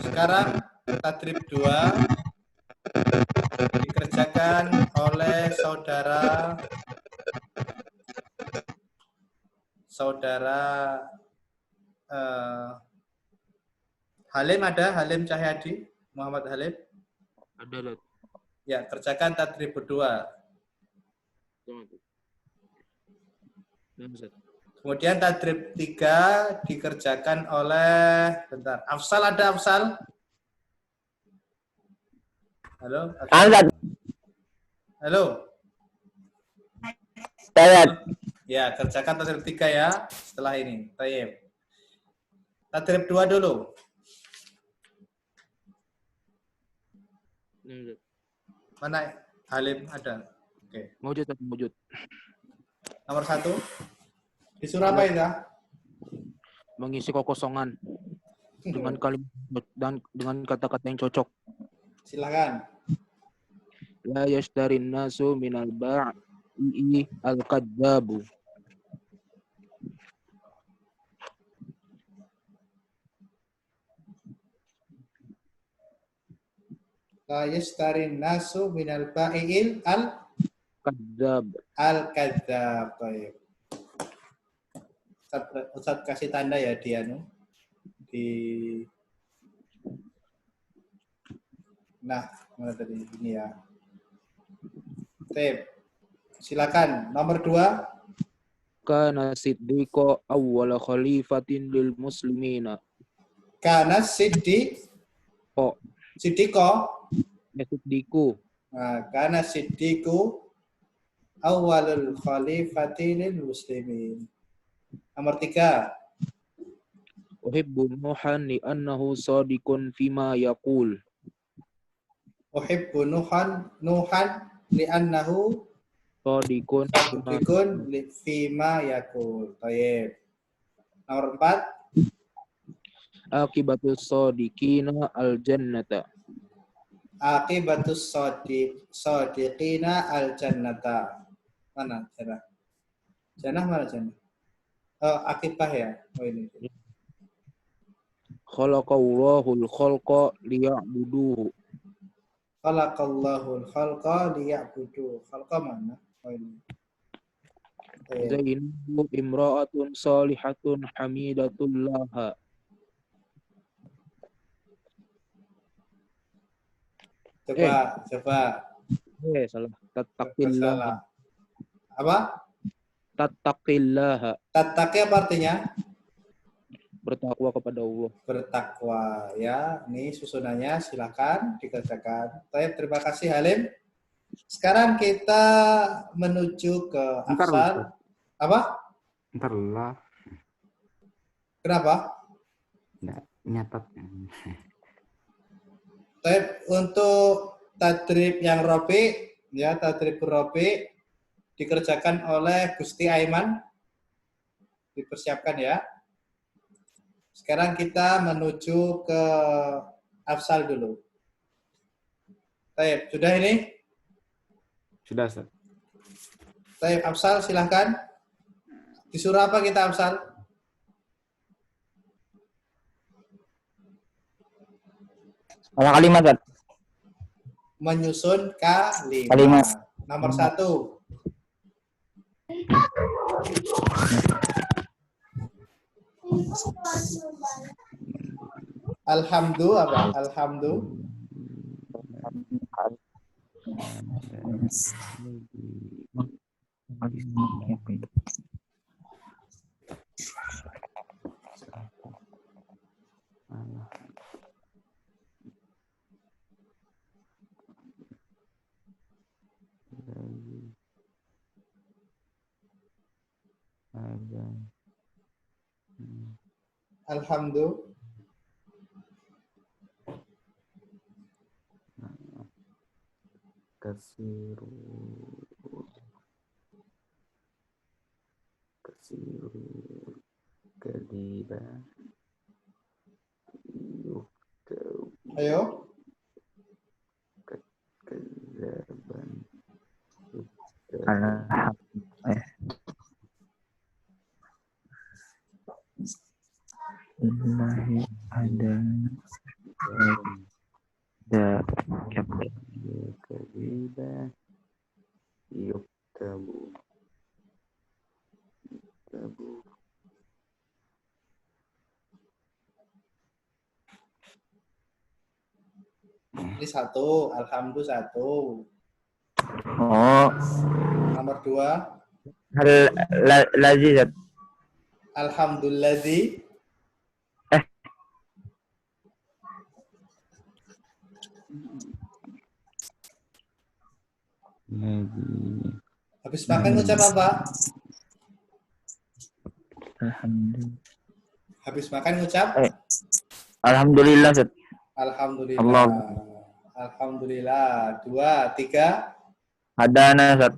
Sekarang tadrib 2 dikerjakan oleh saudara Halim. Ada Halim Cahyadi, Muhammad Halim. Ada. Ya, kerjakan tadrib 2. Kemudian tadrib 3 dikerjakan oleh Afsal. Ada Afsal? Halo? Halo? Ya, kerjakan tadrib 3 ya setelah ini. Baik. Tadrib 2 dulu. Mana Halim ada? Oke. Mewujud. Nomor 1. Disuruh apa ya? Mengisi kekosongan dengan kalimat dan dengan kata-kata yang cocok. Silakan. La yashtarin nasu minal ba'i al-kadzabu. La yashtarin nasu minal ba'i'il Kadzab. al-kadzab. Baik. Ustaz kasih tanda ya Nah, mana tadi ini ya. Tip. Silakan. Nomor 2. Kana siddiqa awwala khalifatin lil muslimina. Kana siddiqo. Siddiqu. Nah, kana siddiqu awwalul khalifati lil muslimin. Nomor 3. Uhibbu Nuhan li'annahu sadiqun fima yaqul. Uhibbu Nuhan li'annahu Sadiqun fima yaqul. Baik. Nomor 4. Akibatus sadiqina al-jannata. Aqibatus sadiqina al-jannata. Mana Jannah? Jannah mana Jannah? Oh, akibah ya. Oh ini. Khalaqallahul khalqa liya'buduhu. Khalaqallahul khalqa liya'budu. Khalqa mana? Oh ini. Zainabu imra'atun salihatun hamidatullah. Coba. Salah. Tattaqillah. Salah. Apa? Tattaqillah. Tattaqi apa artinya? Bertakwa kepada Allah. Bertakwa ya. Ini susunannya silakan dikerjakan. Baik, terima kasih Halim. Sekarang kita menuju ke Afsal. Apa? Ntar lah. Kenapa? Nggak nyatat. Baik, untuk tadrib yang robi, ya tadrib robi dikerjakan oleh Gusti Aiman. Dipersiapkan ya. Sekarang kita menuju ke Afsal dulu. Baik, sudah ini? Sudah, Ustaz. Baik, Afsal silahkan. Disuruh apa kita Afsal? Kalimat, Ustaz. Menyusun kalimat. Kalimat. Nomor 1. Alhamdu apa? Alhamdu. Alhamdu. Kasiru kadiba. Ayo. Kezaban. Allahi ada kadiba yuktabu. Ini 1, alhamdu 1. Oh, Nomor 2. lazizat. Alhamdulilladzi. Habis makan ngucap apa? Alhamdulillah. Habis makan ngucap? Alhamdulillah, Ustaz. Alhamdulillah. Allah. Alhamdulillah. 2, 3. Hadana, Ustaz.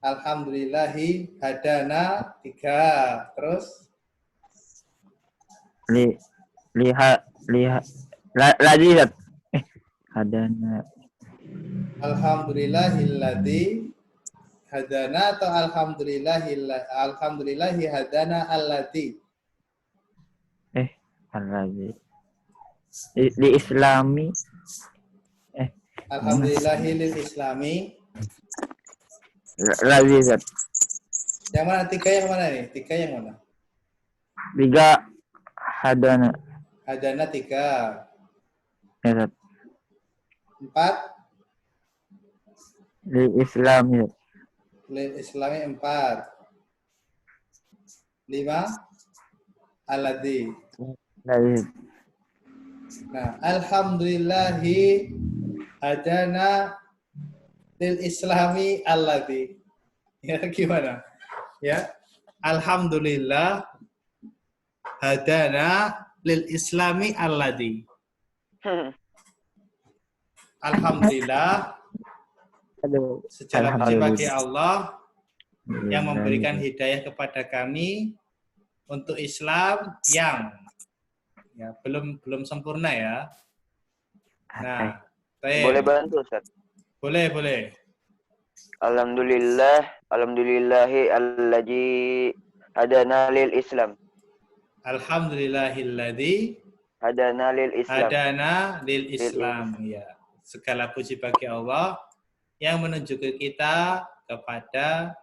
Alhamdulillahi hadana. 3. Terus? Lazizat. Hadana. Alhamdulillahilladzi hadana atau alhamdulillahi hadana alladzi. Al-Lazi. Di Islami. Alhamdulillahi lil islami. Lazizat. Yang mana 3 yang mana nih? 3 yang mana? 3 hadana. Hadana 3. Ya, Ustaz. 4. Di Islami. lil islami 4. 5 alladzi. Ladzi. Nah, alhamdulillahi hadana lil islami alladzi. Ya gimana? Ya. Alhamdulillah hadana lil islami alladzi. Alhamdulillah, Aduh. segala puji bagi Alhamdulillah. Allah yang memberikan hidayah kepada kami untuk Islam yang ya belum sempurna ya. Nah, Boleh bantu Ustaz? boleh. Alhamdulillahi alladzi hadana lil Islam. Alhamdulillahilladzi Hadana lil Islam. hadana lil Islam. Ya, segala puji bagi Allah yang menunjukkan kita kepada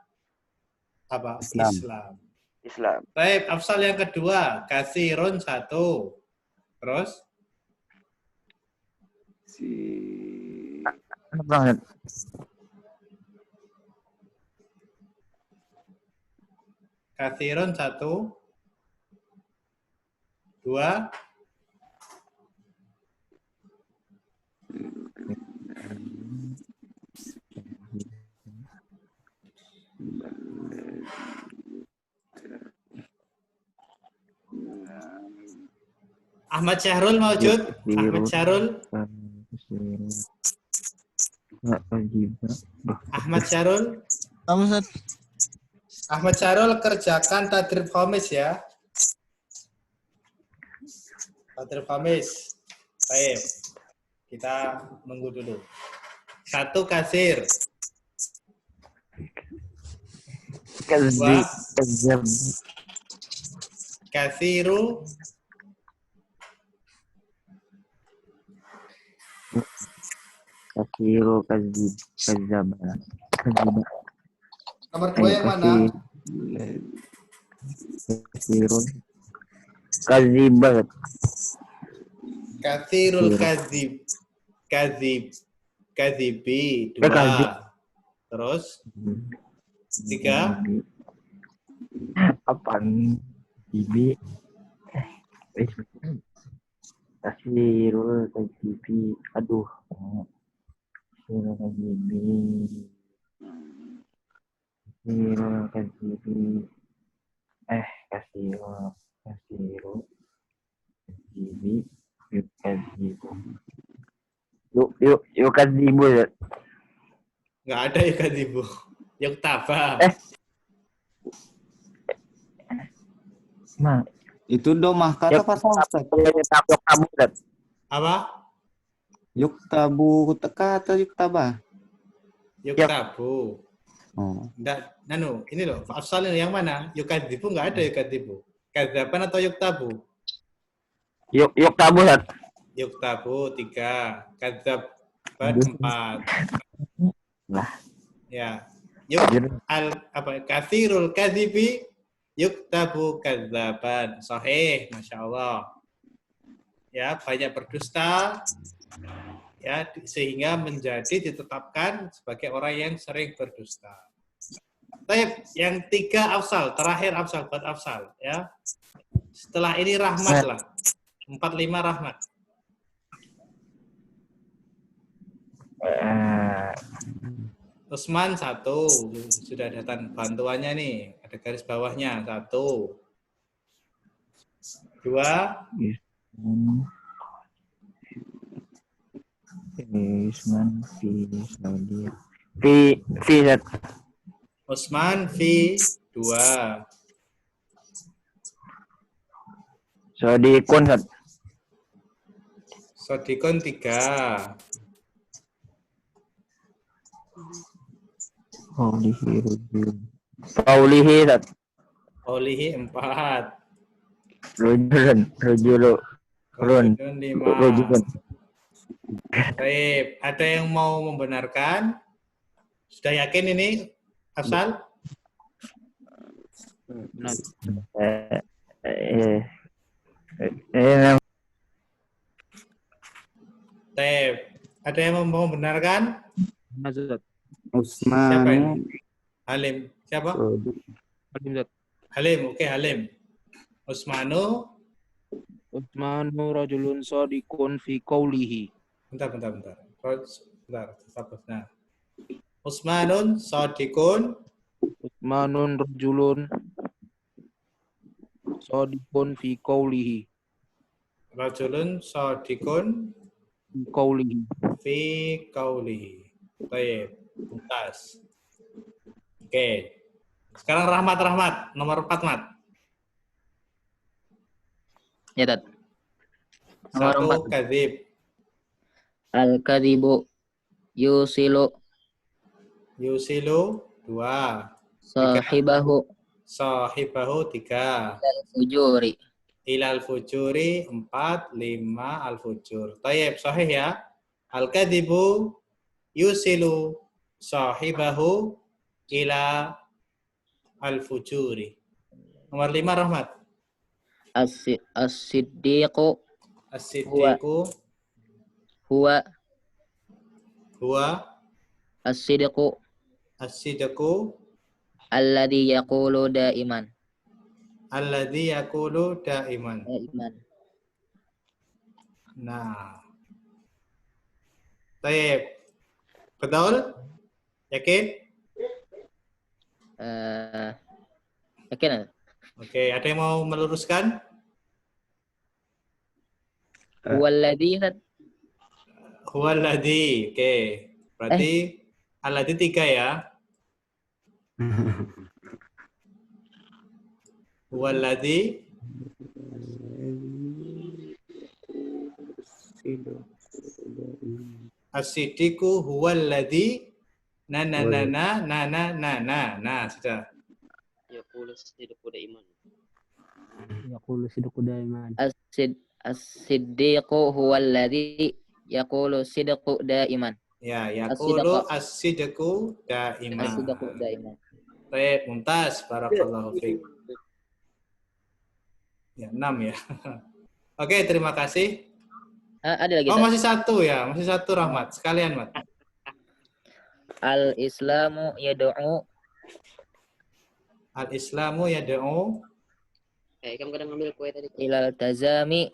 apa? Islam. Islam. Baik, Afsal yang kedua, katsirun 1. Terus Enak banget. katsirun 1. 2. Ahmad Syahrul maujud? Ahmad Syahrul? Ahmad Syahrul? Ahmad Syahrul kerjakan tadrib khamis ya. Tadrib khamis. Baik. Kita nunggu dulu. 1 kasir. Kazi. Kazab. Kasiru. Kasiru kazib. Kazaba. Kaziba. Nomor 2 yang mana? Kasirun. Kazibat. Kasirul kazib. Kazibi. 2. Kazib. Terus 3. Apaan? Bibi. Kasirul kazibi. Aduh. Kasirul kazibi. Kasirul kazibi. Kasirul kazibi. Yuk kazibu. Yuk kazibu. Nggak ada ya kazibu. Yuk tabah. Ma. Itu domah kata pasal Ustaz. Apa? Yuk tabu kata yuk tabah. Yuk tabu. Oh. Nggak, ini loh, Afsal yang mana? Yuk kazibu nggak ada yuk kazibu. Kazaban atau yuk tabu? Yuk tabu, Ustaz. Yuk tabu 3. Kazaban 4. Lah. Ya. Yuk katsirul kadzibi yuktabu kadzaban. Sahih, Masya Allah. Ya, banyak berdusta. Ya, sehingga ditetapkan sebagai orang yang sering berdusta. Baik, yang 3 Afsal, terakhir Afsal buat Afsal, ya. Setelah ini rahmat lah. 45 rahmat. Usman 1, sudah datang bantuannya nih, ada garis bawahnya 1. 2. Usman fi Saudi. Fi Usman fi 2. Sodikun. Sodikun 3. Paulihi 4. Rujulun 5. Baik, ada yang mau membenarkan? Sudah yakin ini, Afsal? Benar. Baik, ada yang mau membenarkan? Benar, Ustaz. Siapa ini? Halim. Siapa? Halim Zat. Halim. Oke, Halim. Usmanu. Utsmanu rajulun shadiqun fi qawlihi. Bentar. Nah. Usmanun shadiqun Utsmanun rajulun shadiqun fi qawlihi. rajulun shadiqun Fi qawlihi. fi qaulihi. Baik, tuntas. Oke. Sekarang Rahmat nomor 4, Mat. Ya, Tat. Nomor 1 4. kadzib. Al-kadhibu yusilu Yusilu 2. sahibahu Sahibahu 3. al-fujuri. Ilal fujuri 4, 5 al fujur. Tayyib, sahih ya. Al-kadzibu yusilu sahibahu ila al fujuri. Nomor 5, Rahmat. As-siddiqu As-siddiqu huwa huwa as-siddiqu as-siddiqu alladhi yaqulu daiman. alladzi yaqulu daiman. Daiman. Nah. Tayyib. Betul? Yakin? Yakin? Oke, ada yang mau meluruskan? Huwaladzi Huwaladzi. Oke. Berarti alladzi 3 ya. Huwaladzi as-siddiqu huwaladzi nah sudah. Yaqulu sidqu daiman. Yaqulu sidqu daiman. as-siddiqu huwaladzi yaqulu sidqu daiman. Ya, yaqulu as-sidqu daiman. As-sidqu daiman. Baik, mumtaz. Barakallahu fiik. Ya, 6 ya. Oke, terima kasih. Ada lagi. Oh, masih 1 ya. Masih 1, Rahmat. Sekalian, Mat. Al-islamu yad'u Al-islamu yad'u Kamu kadang ngambil kue tadi. ilal tizami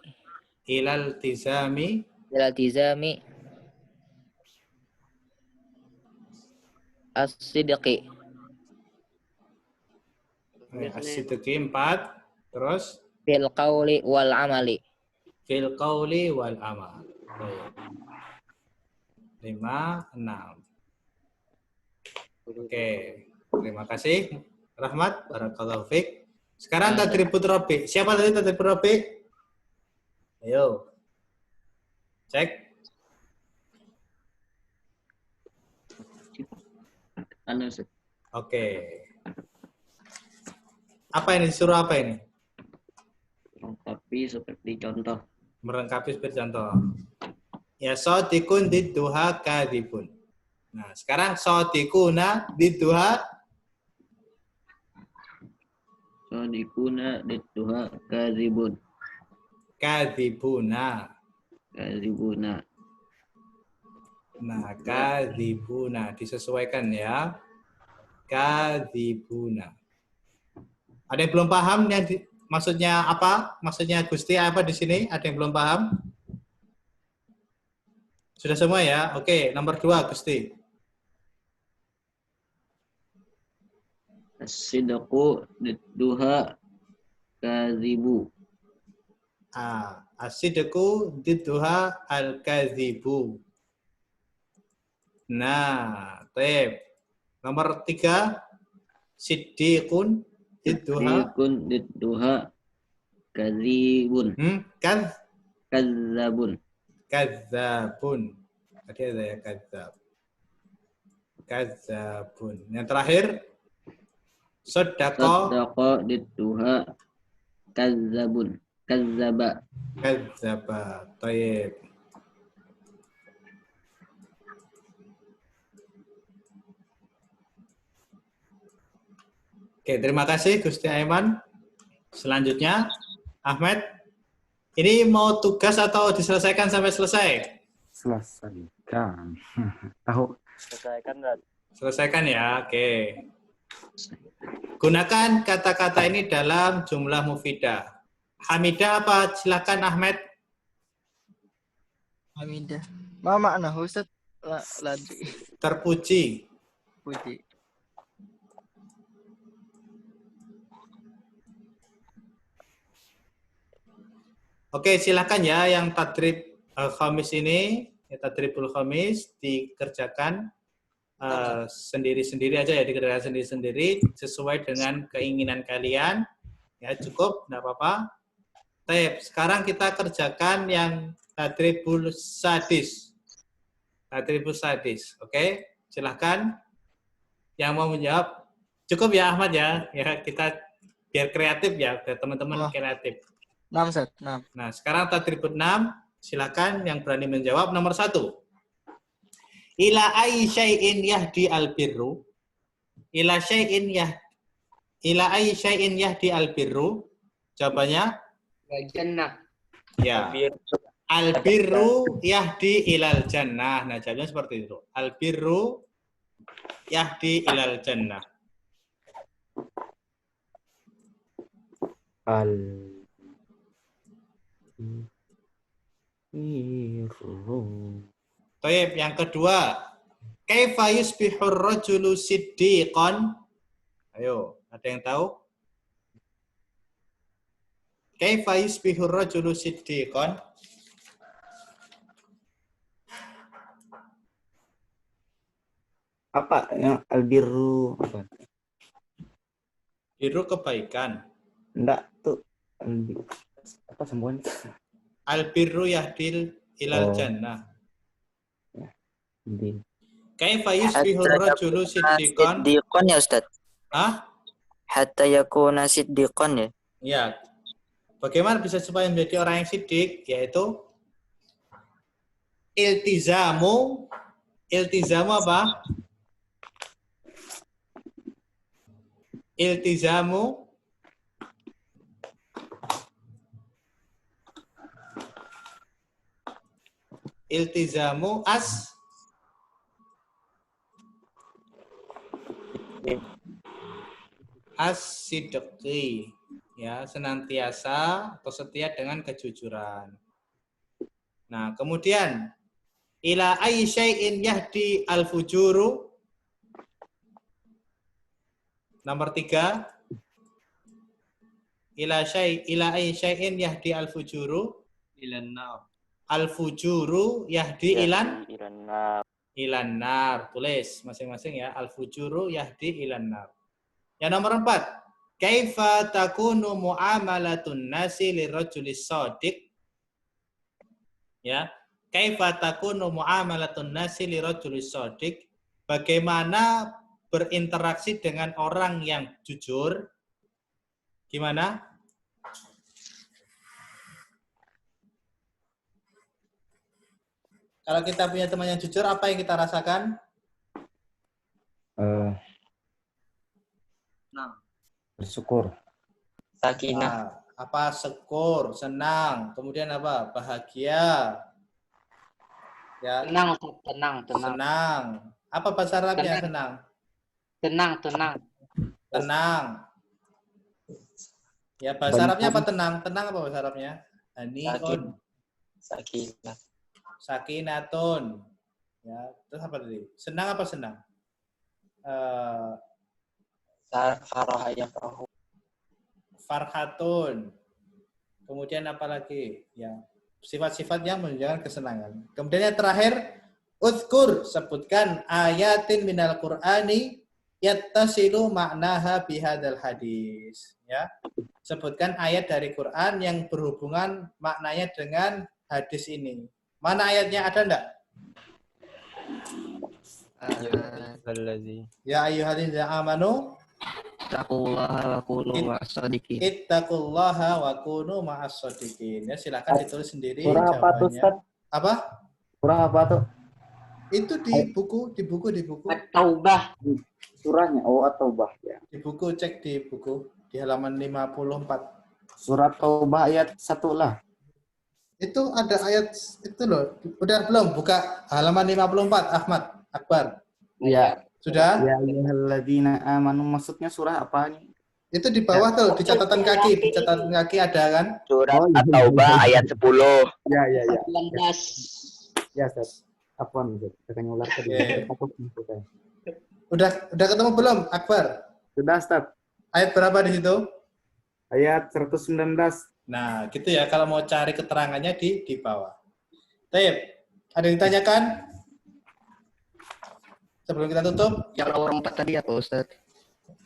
as-sidqi. As-sidqi 4. Terus Fil qawli wal amali. fil qawli wal amal. 5, 6. Oke, terima kasih Rahmat, barakallahu fiik. Sekarang tadribut rabi. Siapa tadi tadribut rabi? Ayo. Cek. Oke. Apa ini? Disuruh apa ini? Melengkapi seperti contoh. Melengkapi seperti contoh. Ya, shadiqun didduha kadzibun. Nah, sekarang shadiquna didduha Sadiquna didduha kadzibun. kadzibuna. Kadzibuna. Nah, kadzibuna disesuaikan ya. Kadzibuna. Ada yang belum paham maksudnya apa? Maksudnya Gusti apa di sini? Ada yang belum paham? Sudah semua ya? Oke, nomor 2 Gusti. As-sidqu didduha kadzibu. As-sidqu didduha al-kadzibu. Nah, baik. Nomor 3 siddiqun didduha kadzibun. Kadzabun. Kadzabun. Tadi ada ya kadzab. Kadzabun. Yang terakhir Saddaqa didduha kadzabun. Kadzaba. Kadzaba. Tayyib. Oke, terima kasih Gusti Aiman. Selanjutnya, Ahmed. Ini mau tugas atau diselesaikan sampai selesai? Selesaikan. Tahu. Selesaikan, Rat. Selesaikan ya, oke. Gunakan kata-kata ini dalam jumlah mufidah. Hamidah apa? Silakan Ahmed. Hamidah. Ma makna Ustaz? Ladi. Terpuji. Puji. Oke, silakan ya yang tadrib khamis ini, ya, tadribul khamis dikerjakan sendiri-sendiri aja ya, dikerjakan sendiri-sendiri sesuai dengan keinginan kalian. Ya, cukup, enggak apa-apa. Baik, sekarang kita kerjakan yang tadribul sadis. Tadribul sadis. Oke, silakan yang mau menjawab. Cukup ya Ahmad ya. Ya, kita biar kreatif ya, biar teman-teman kreatif. 6 Ustaz, 6. Nah, sekarang tadribul 6, silakan yang berani menjawab. Nomor 1. Ila ayyi syai'in yahdi al-birru. Ila ayyi syai'in yahdi al-birru. Jawabannya? Jannah. Ya. Al-birru yahdi ilal jannah. Nah, jawabnya seperti itu. Al-birru yahdi ilal jannah. Baik, yang kedua. Kaifa yusbihur rajulu siddiqan? Ayo, ada yang tahu? Kaifa yusbihur rajulu siddiqan? Apa yang albirru apa? Biru kebaikan. Enggak tuh apa semboyan? Albirru yahdil ilal jannah. Di Kaifa yusbihur rajulu siddiqan? Siddiqan ya Ustaz. Hah? Hatta yakuna siddiqan ya. Ya. Bagaimana bisa supaya menjadi orang yang siddiq? Yaitu iltizamu apa? Iltizamu as-sidqi, ya, senantiasa atau setia dengan kejujuran. Nah, kemudian ila ayyi syai'in yahdi al-fujuru. Nomor 3. Ila ayyi syai'in yahdi al-fujuru. Ilan nar. Al-fujuru yahdi ilan nar. Ilan nar. Tulis masing-masing ya. Al-fujuru yahdi ilan nar. Yang nomor 4. Kaifa takunu muamalatun nasi lirrajulis shadiq? Ya. Kaifa takunu muamalatun nasi lirrajulis shadiq? Bagaimana berinteraksi dengan orang yang jujur? Gimana? Kalau kita punya teman yang jujur, apa yang kita rasakan? bersyukur. Sakinah. Apa? Syukur, senang. Kemudian apa? Bahagia. Ya. Tenang. Apa bahasa Arabnya senang? Tenang. Ya, bahasa Arabnya apa tenang? Tenang apa bahasa Arabnya? Aniun. Sakinatun. Ya, terus apa tadi? Senang apa senang? Farhatun. Kemudian apa lagi? Ya, sifat-sifat yang menunjukkan kesenangan. Kemudian yang terakhir, uzkur, sebutkan ayatin minal Qur'ani yattasilu maknaha bihadzal hadis. Ya. Sebutkan ayat dari Quran yang berhubungan maknanya dengan hadis ini. Mana ayatnya, ada enggak? Ya ayyuhalladzina amanu Ittaqullaha wa kunu ma'as shadiqin. Ittaqullaha wa kunu ma'as shadiqin. Ya, silakan ditulis sendiri Surah apa tuh, Ustaz? Apa? Surah apa tuh? Itu di buku. At-Taubah. Surahnya At-Taubah ya. Di buku, cek di buku di halaman 54. Surat Taubah ayat 1 lah. Itu ada ayat itu loh. Udah belum? Buka halaman 54, Ahmad Akbar. Iya, Sudah? Ya ayyuhalladzina amanu maksudnya surah apa nih? Itu di bawah tuh, di catatan kaki. Di catatan kaki ada kan? Surat Oh, iya. At-Taubah ayat 10. Ya ya ya. 19. Ya, Ustaz. Apaan, Ustaz? Kita ngular tadi. Oke. Takut maksudnya. Udah ketemu belum, Akbar? Sudah, Ustaz. Ayat berapa di situ? Ayat 119. Nah, gitu ya. Kalau mau cari keterangannya di bawah. Taib, ada yang ditanyakan? Sebelum kita tutup. Yang nomor 4 tadi apa Ustaz?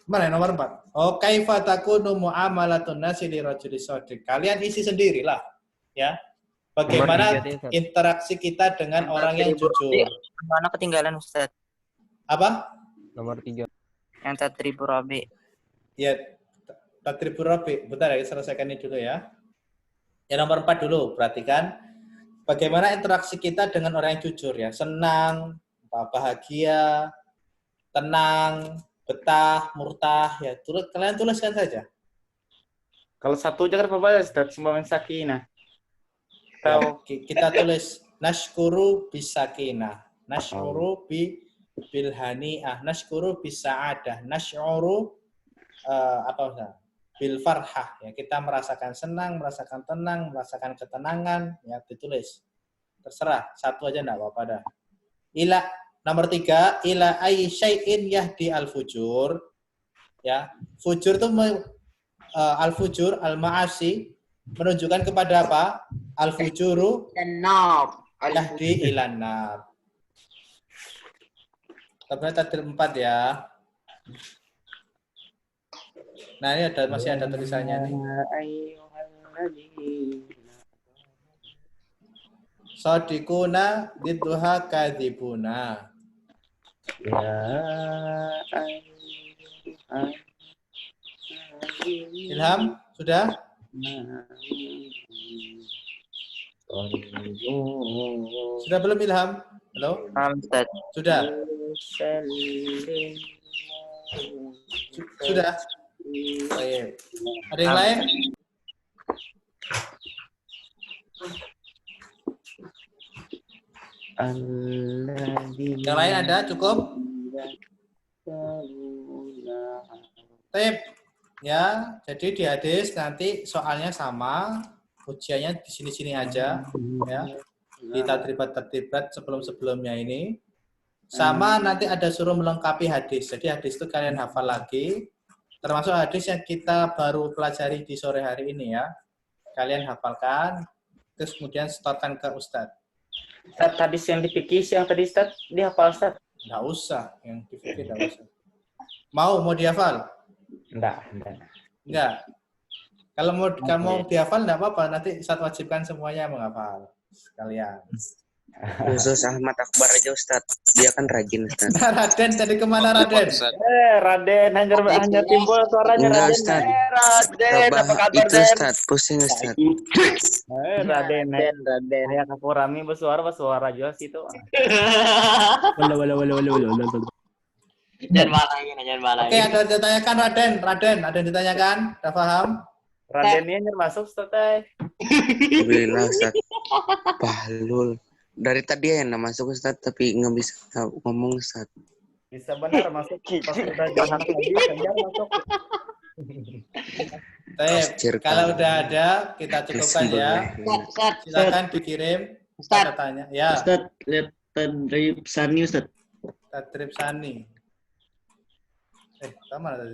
Mana yang nomor 4? Oh, kaifa takunu muamalatun nasi li rajuli shadiq. Kalian isi sendirilah, ya. Bagaimana Nomor 3 Ustaz. interaksi kita dengan orang yang jujur? Mana ketinggalan Ustaz? Apa? Nomor 3. Yang Tatribur Rabi. Ya, Tatribur Rabi. Bentar ya, selesaikan ini dulu ya. Yang nomor 4 dulu, perhatikan. Bagaimana interaksi kita dengan orang yang jujur ya. Senang, bahagia, tenang, betah, murtah. Ya, kalian tuliskan saja. Kalau satu aja kan apa ya, Ustaz? Sumbangan sakinah. Ya, kita tulis nashkuru bisakinah, nashkuru bilhani'ah, nashkuru bisa'adah, nashkuru bil farhah. Ya, kita merasakan senang, merasakan tenang, merasakan ketenangan. Ya, ditulis. Terserah, satu aja enggak apa-apa dah. Ila nomor 3, ila ay syai'in yahdi al-fujur. Ya, fujur itu al-fujur, al-ma'asi menunjukkan kepada apa? Al-fujuru yahdi ilan nar. Kemudian tadi 4 ya. Nah, ini masih ada tulisannya nih. Sadiquna bidduha kadzibuna. Ilham, sudah? Sudah belum Ilham? Halo? Ustaz. Sudah? Sudah? Baik. Ada yang lain? Yang lain ada? Cukup? Tip. Ya, jadi di hadis nanti soalnya sama, ujiannya di sini-sini aja, ya. Di tadribat sebelum-sebelumnya ini. Sama nanti ada suruh melengkapi hadis. Jadi hadis itu kalian hafal lagi. Termasuk hadis yang kita baru pelajari di sore hari ini ya. Kalian hafalkan, terus kemudian setorkan ke Ustadz. Ustaz, hadis yang di fikih yang tadi Ustaz, dihafal Ustaz? Nggak usah, yang di fikih nggak usah. Mau dihafal? Enggak. Kalau mau dihafal nggak apa-apa, nanti Ustadz wajibkan semuanya menghafal sekalian. Khusus Ahmad Akbar aja Ustadz, dia kan rajin Ustadz. Raden tadi kemana Raden? Raden hanya timbul suaranya Enggak Raden. Ustadz. Raden, apa kabar Itu Den? Ustadz, pusing Ustadz. Raden. Kayak aku rami bersuara juga situ. Jangan malah. Oke, ada yang ditanyakan Raden, ada yang ditanyakan? Udah paham? Raden ini masuk Ustaz. Alhamdulillah Ustadz. Bahlul. Dari tadi ya yang masuk Ustadz, tapi nggak bisa ngomong Ustadz. Bisa benar masuk. Pas udah jalan lagi, kenyang masuk. Kalau udah ada, kita cukupkan ya. Silakan dikirim tanya. Ya. Ustadz, lihat Tadrib Sani Ustadz. Tadrib Sani. Mana tadi?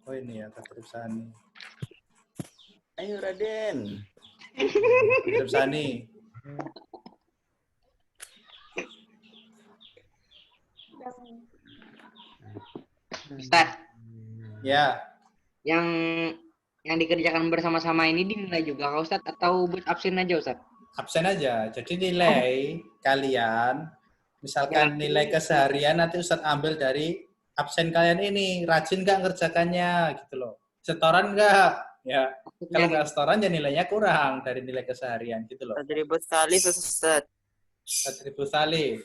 Oh ini ya, Tadrib Sani. Ayo Raden. Tadrib Sani. Ustaz. Ya. Yang dikerjakan bersama-sama ini dinilai juga Kak Ustaz atau buat absen aja Ustaz? Absen aja. Jadi nilai kalian, misalkan nilai keseharian nanti Ustaz ambil dari absen kalian ini. Rajin nggak ngerjakannya gitu loh. Setoran nggak? Ya. Kalau nggak setoran ya nilainya kurang dari nilai keseharian gitu loh. Tadribut salif Ustaz. Tadribut salif.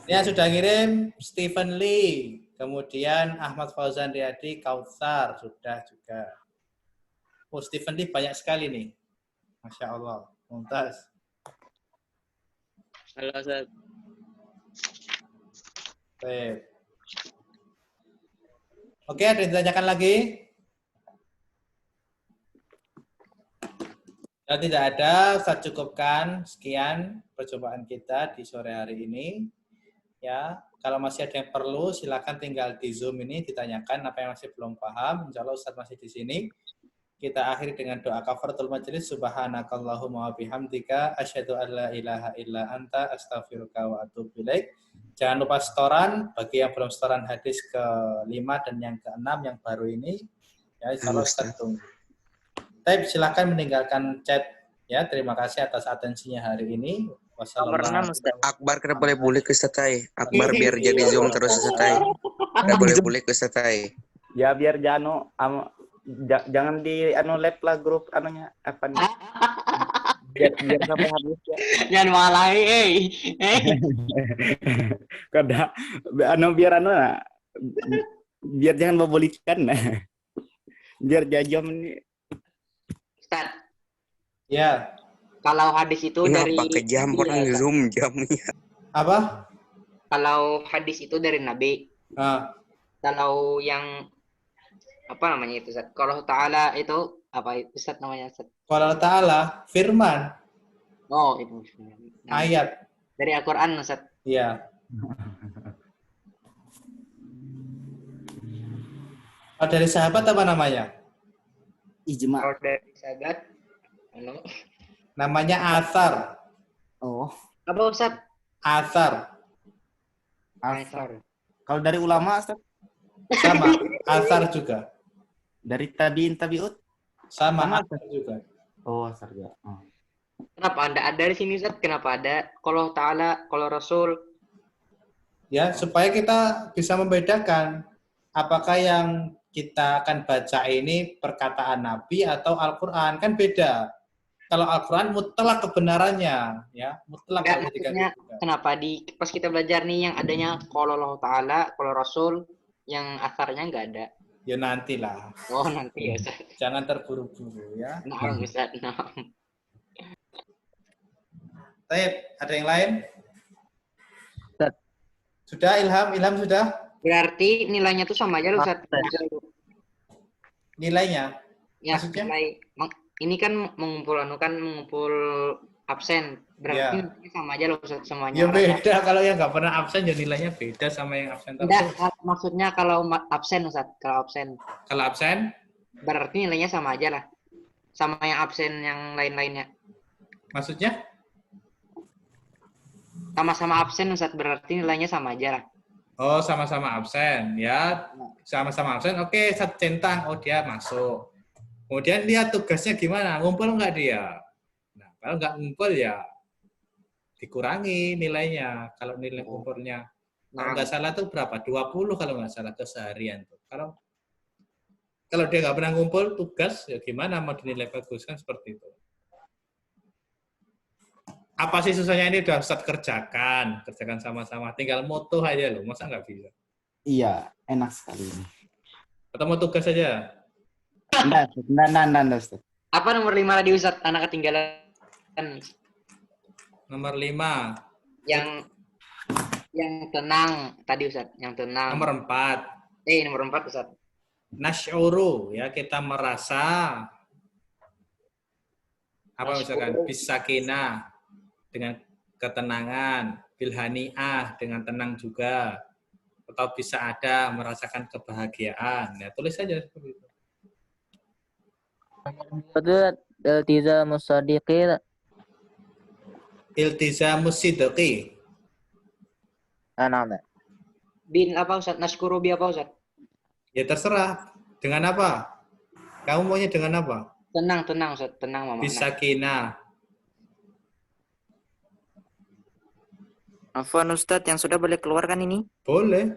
Ya sudah ngirim Stephen Lee, kemudian Ahmad Fauzan Riyadi, Kautsar sudah juga. Oh Stephen Lee banyak sekali nih. Masya Allah. Mumtaz. Halo Ustaz. Baik. Oke, ada yang ditanyakan lagi? Kalau tidak ada, saya cukupkan. Sekian percobaan kita di sore hari ini. Ya, kalau masih ada yang perlu, silakan tinggal di Zoom ini ditanyakan apa yang masih belum paham. Insya Allah Ustaz masih di sini. Kita akhiri dengan doa kafaratul majelis. Subhanakallahumma wa bihamdika asyhadu an la ilaha illa anta astaghfiruka wa atubu ilaik. Jangan lupa setoran bagi yang belum setoran hadis ke-5 dan yang ke-6 yang baru ini. Ya, insyaallah Ustaz tunggu. Tapi silakan meninggalkan chat ya. Terima kasih atas atensinya hari ini. Wassalamualaikum. Akbar kena boleh ke Ustaz. Akbar biar jadi Zoom terus Ustaz. Kena boleh ke Ustaz. Ya biar Jano jangan di lab lah grup anunya apa nih? biar sampai habis ya. Jangan malahi, Kada biar jangan membolikan. Biar jajam ini. Ustaz. Ya. Kalau hadis itu dari pakai jam orang Zoom jamnya. Apa? Kalau hadis itu dari Nabi. Kalau yang apa namanya itu Ustaz? Kalau Ta'ala itu apa Ustaz namanya Ustaz? Kalau Ta'ala firman. Oh, itu ayat dari Al-Qur'an Ustaz. Iya. Oh, dari sahabat apa namanya? Ijma. Kalau dari sahabat namanya athar. Oh. Apa Ustaz? Athar. Kalau dari ulama Ustaz? Sama, athar juga. Dari tabi'ut? Sama athar juga. Oh, athar juga. Oh. Kenapa Anda ada di sini Ustaz? Kenapa ada kalau Ta'ala, kalau Rasul? Ya, supaya kita bisa membedakan apakah yang kita akan baca ini perkataan Nabi atau Al-Qur'an, kan beda. Kalau Al-Qur'an mutlak kebenarannya, ya, mutlak. Maksudnya kenapa pas kita belajar nih yang adanya kalau Allah Ta'ala, kalau Rasul, yang asarnya nggak ada? Ya nantilah. Oh, nanti ya Ustaz. Jangan terburu-buru ya. Nah, Ustaz. Nah. Baik, ada yang lain? Ustaz. Sudah, Ilham sudah? Berarti nilainya tuh sama aja Ustaz. Nilainya? Ya, maksudnya? Ini kan mengumpul absen. Berarti nilainya sama aja loh Ustaz semuanya. Ya beda, kalau yang nggak pernah absen ya nilainya beda sama yang absen terus. Enggak, maksudnya kalau absen Ustaz, kalau absen. Kalau absen? Berarti nilainya sama aja lah. Sama yang absen yang lain-lainnya. Maksudnya? Sama-sama absen Ustaz, berarti nilainya sama aja lah. Oh, sama-sama absen. Ya, sama-sama absen. Oke, satu centang. Oh, dia masuk. Kemudian lihat tugasnya gimana. Ngumpul nggak dia? Nah, kalau nggak ngumpul ya dikurangi nilainya. Kalau nilai ngumpulnya. Kalau nggak salah tuh berapa? 20 kalau nggak salah keseharian tuh. Kalau dia nggak pernah ngumpul tugas, ya gimana mau dinilai bagus kan seperti itu. Apa sih susahnya ini udah Ustaz kerjakan sama-sama. Tinggal moto aja loh, masa nggak bisa? Iya, enak sekali. Atau mau tugas aja? Enggak, Ustaz. Apa nomor 5 tadi Ustaz? Anak ketinggalan. Nomor 5. Yang tenang tadi Ustaz, yang tenang. Nomor 4. Nomor 4 Ustaz. Nasyuru, ya kita merasa apa misalkan bisakinah dengan ketenangan, bilhani'ah dengan tenang juga, atau bisa ada merasakan kebahagiaan. Ya tulis saja seperti itu. Iltizamus sadiqi. Iltizamus sidqi. Nah. Bin apa Ustaz? Naskuru bi apa Ustaz? Ya terserah. Dengan apa? Kamu maunya dengan apa? Tenang Ustaz. Tenang Mama. Bisakinah. Afwan Ustadz, yang sudah boleh keluar kan ini? Boleh.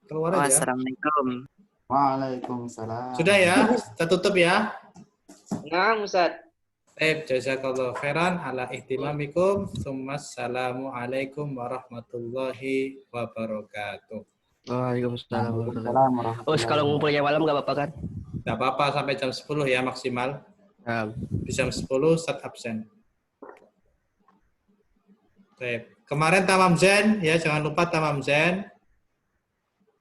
Keluar aja. Assalamualaikum. Waalaikumsalam. Sudah ya? Kita tutup ya. Nah, Ustaz. Jazakallahu khairan ala ihtimamikum. Assalamualaikum warahmatullahi wabarakatuh. Waalaikumsalam. Oh, kalau ngumpulnya malam nggak apa-apa kan? Nggak apa-apa sampai jam 10 ya maksimal. Bis jam 10 Ustaz absen. Baik. Kemarin Tamam Zen ya, jangan lupa Tamam Zen.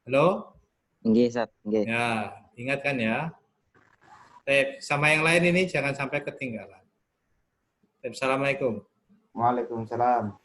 Halo? Nggih, Ustaz. Nggih. Ya, ingat kan ya. Baik, sama yang lain ini jangan sampai ketinggalan. Baik, Assalamualaikum. Waalaikumsalam.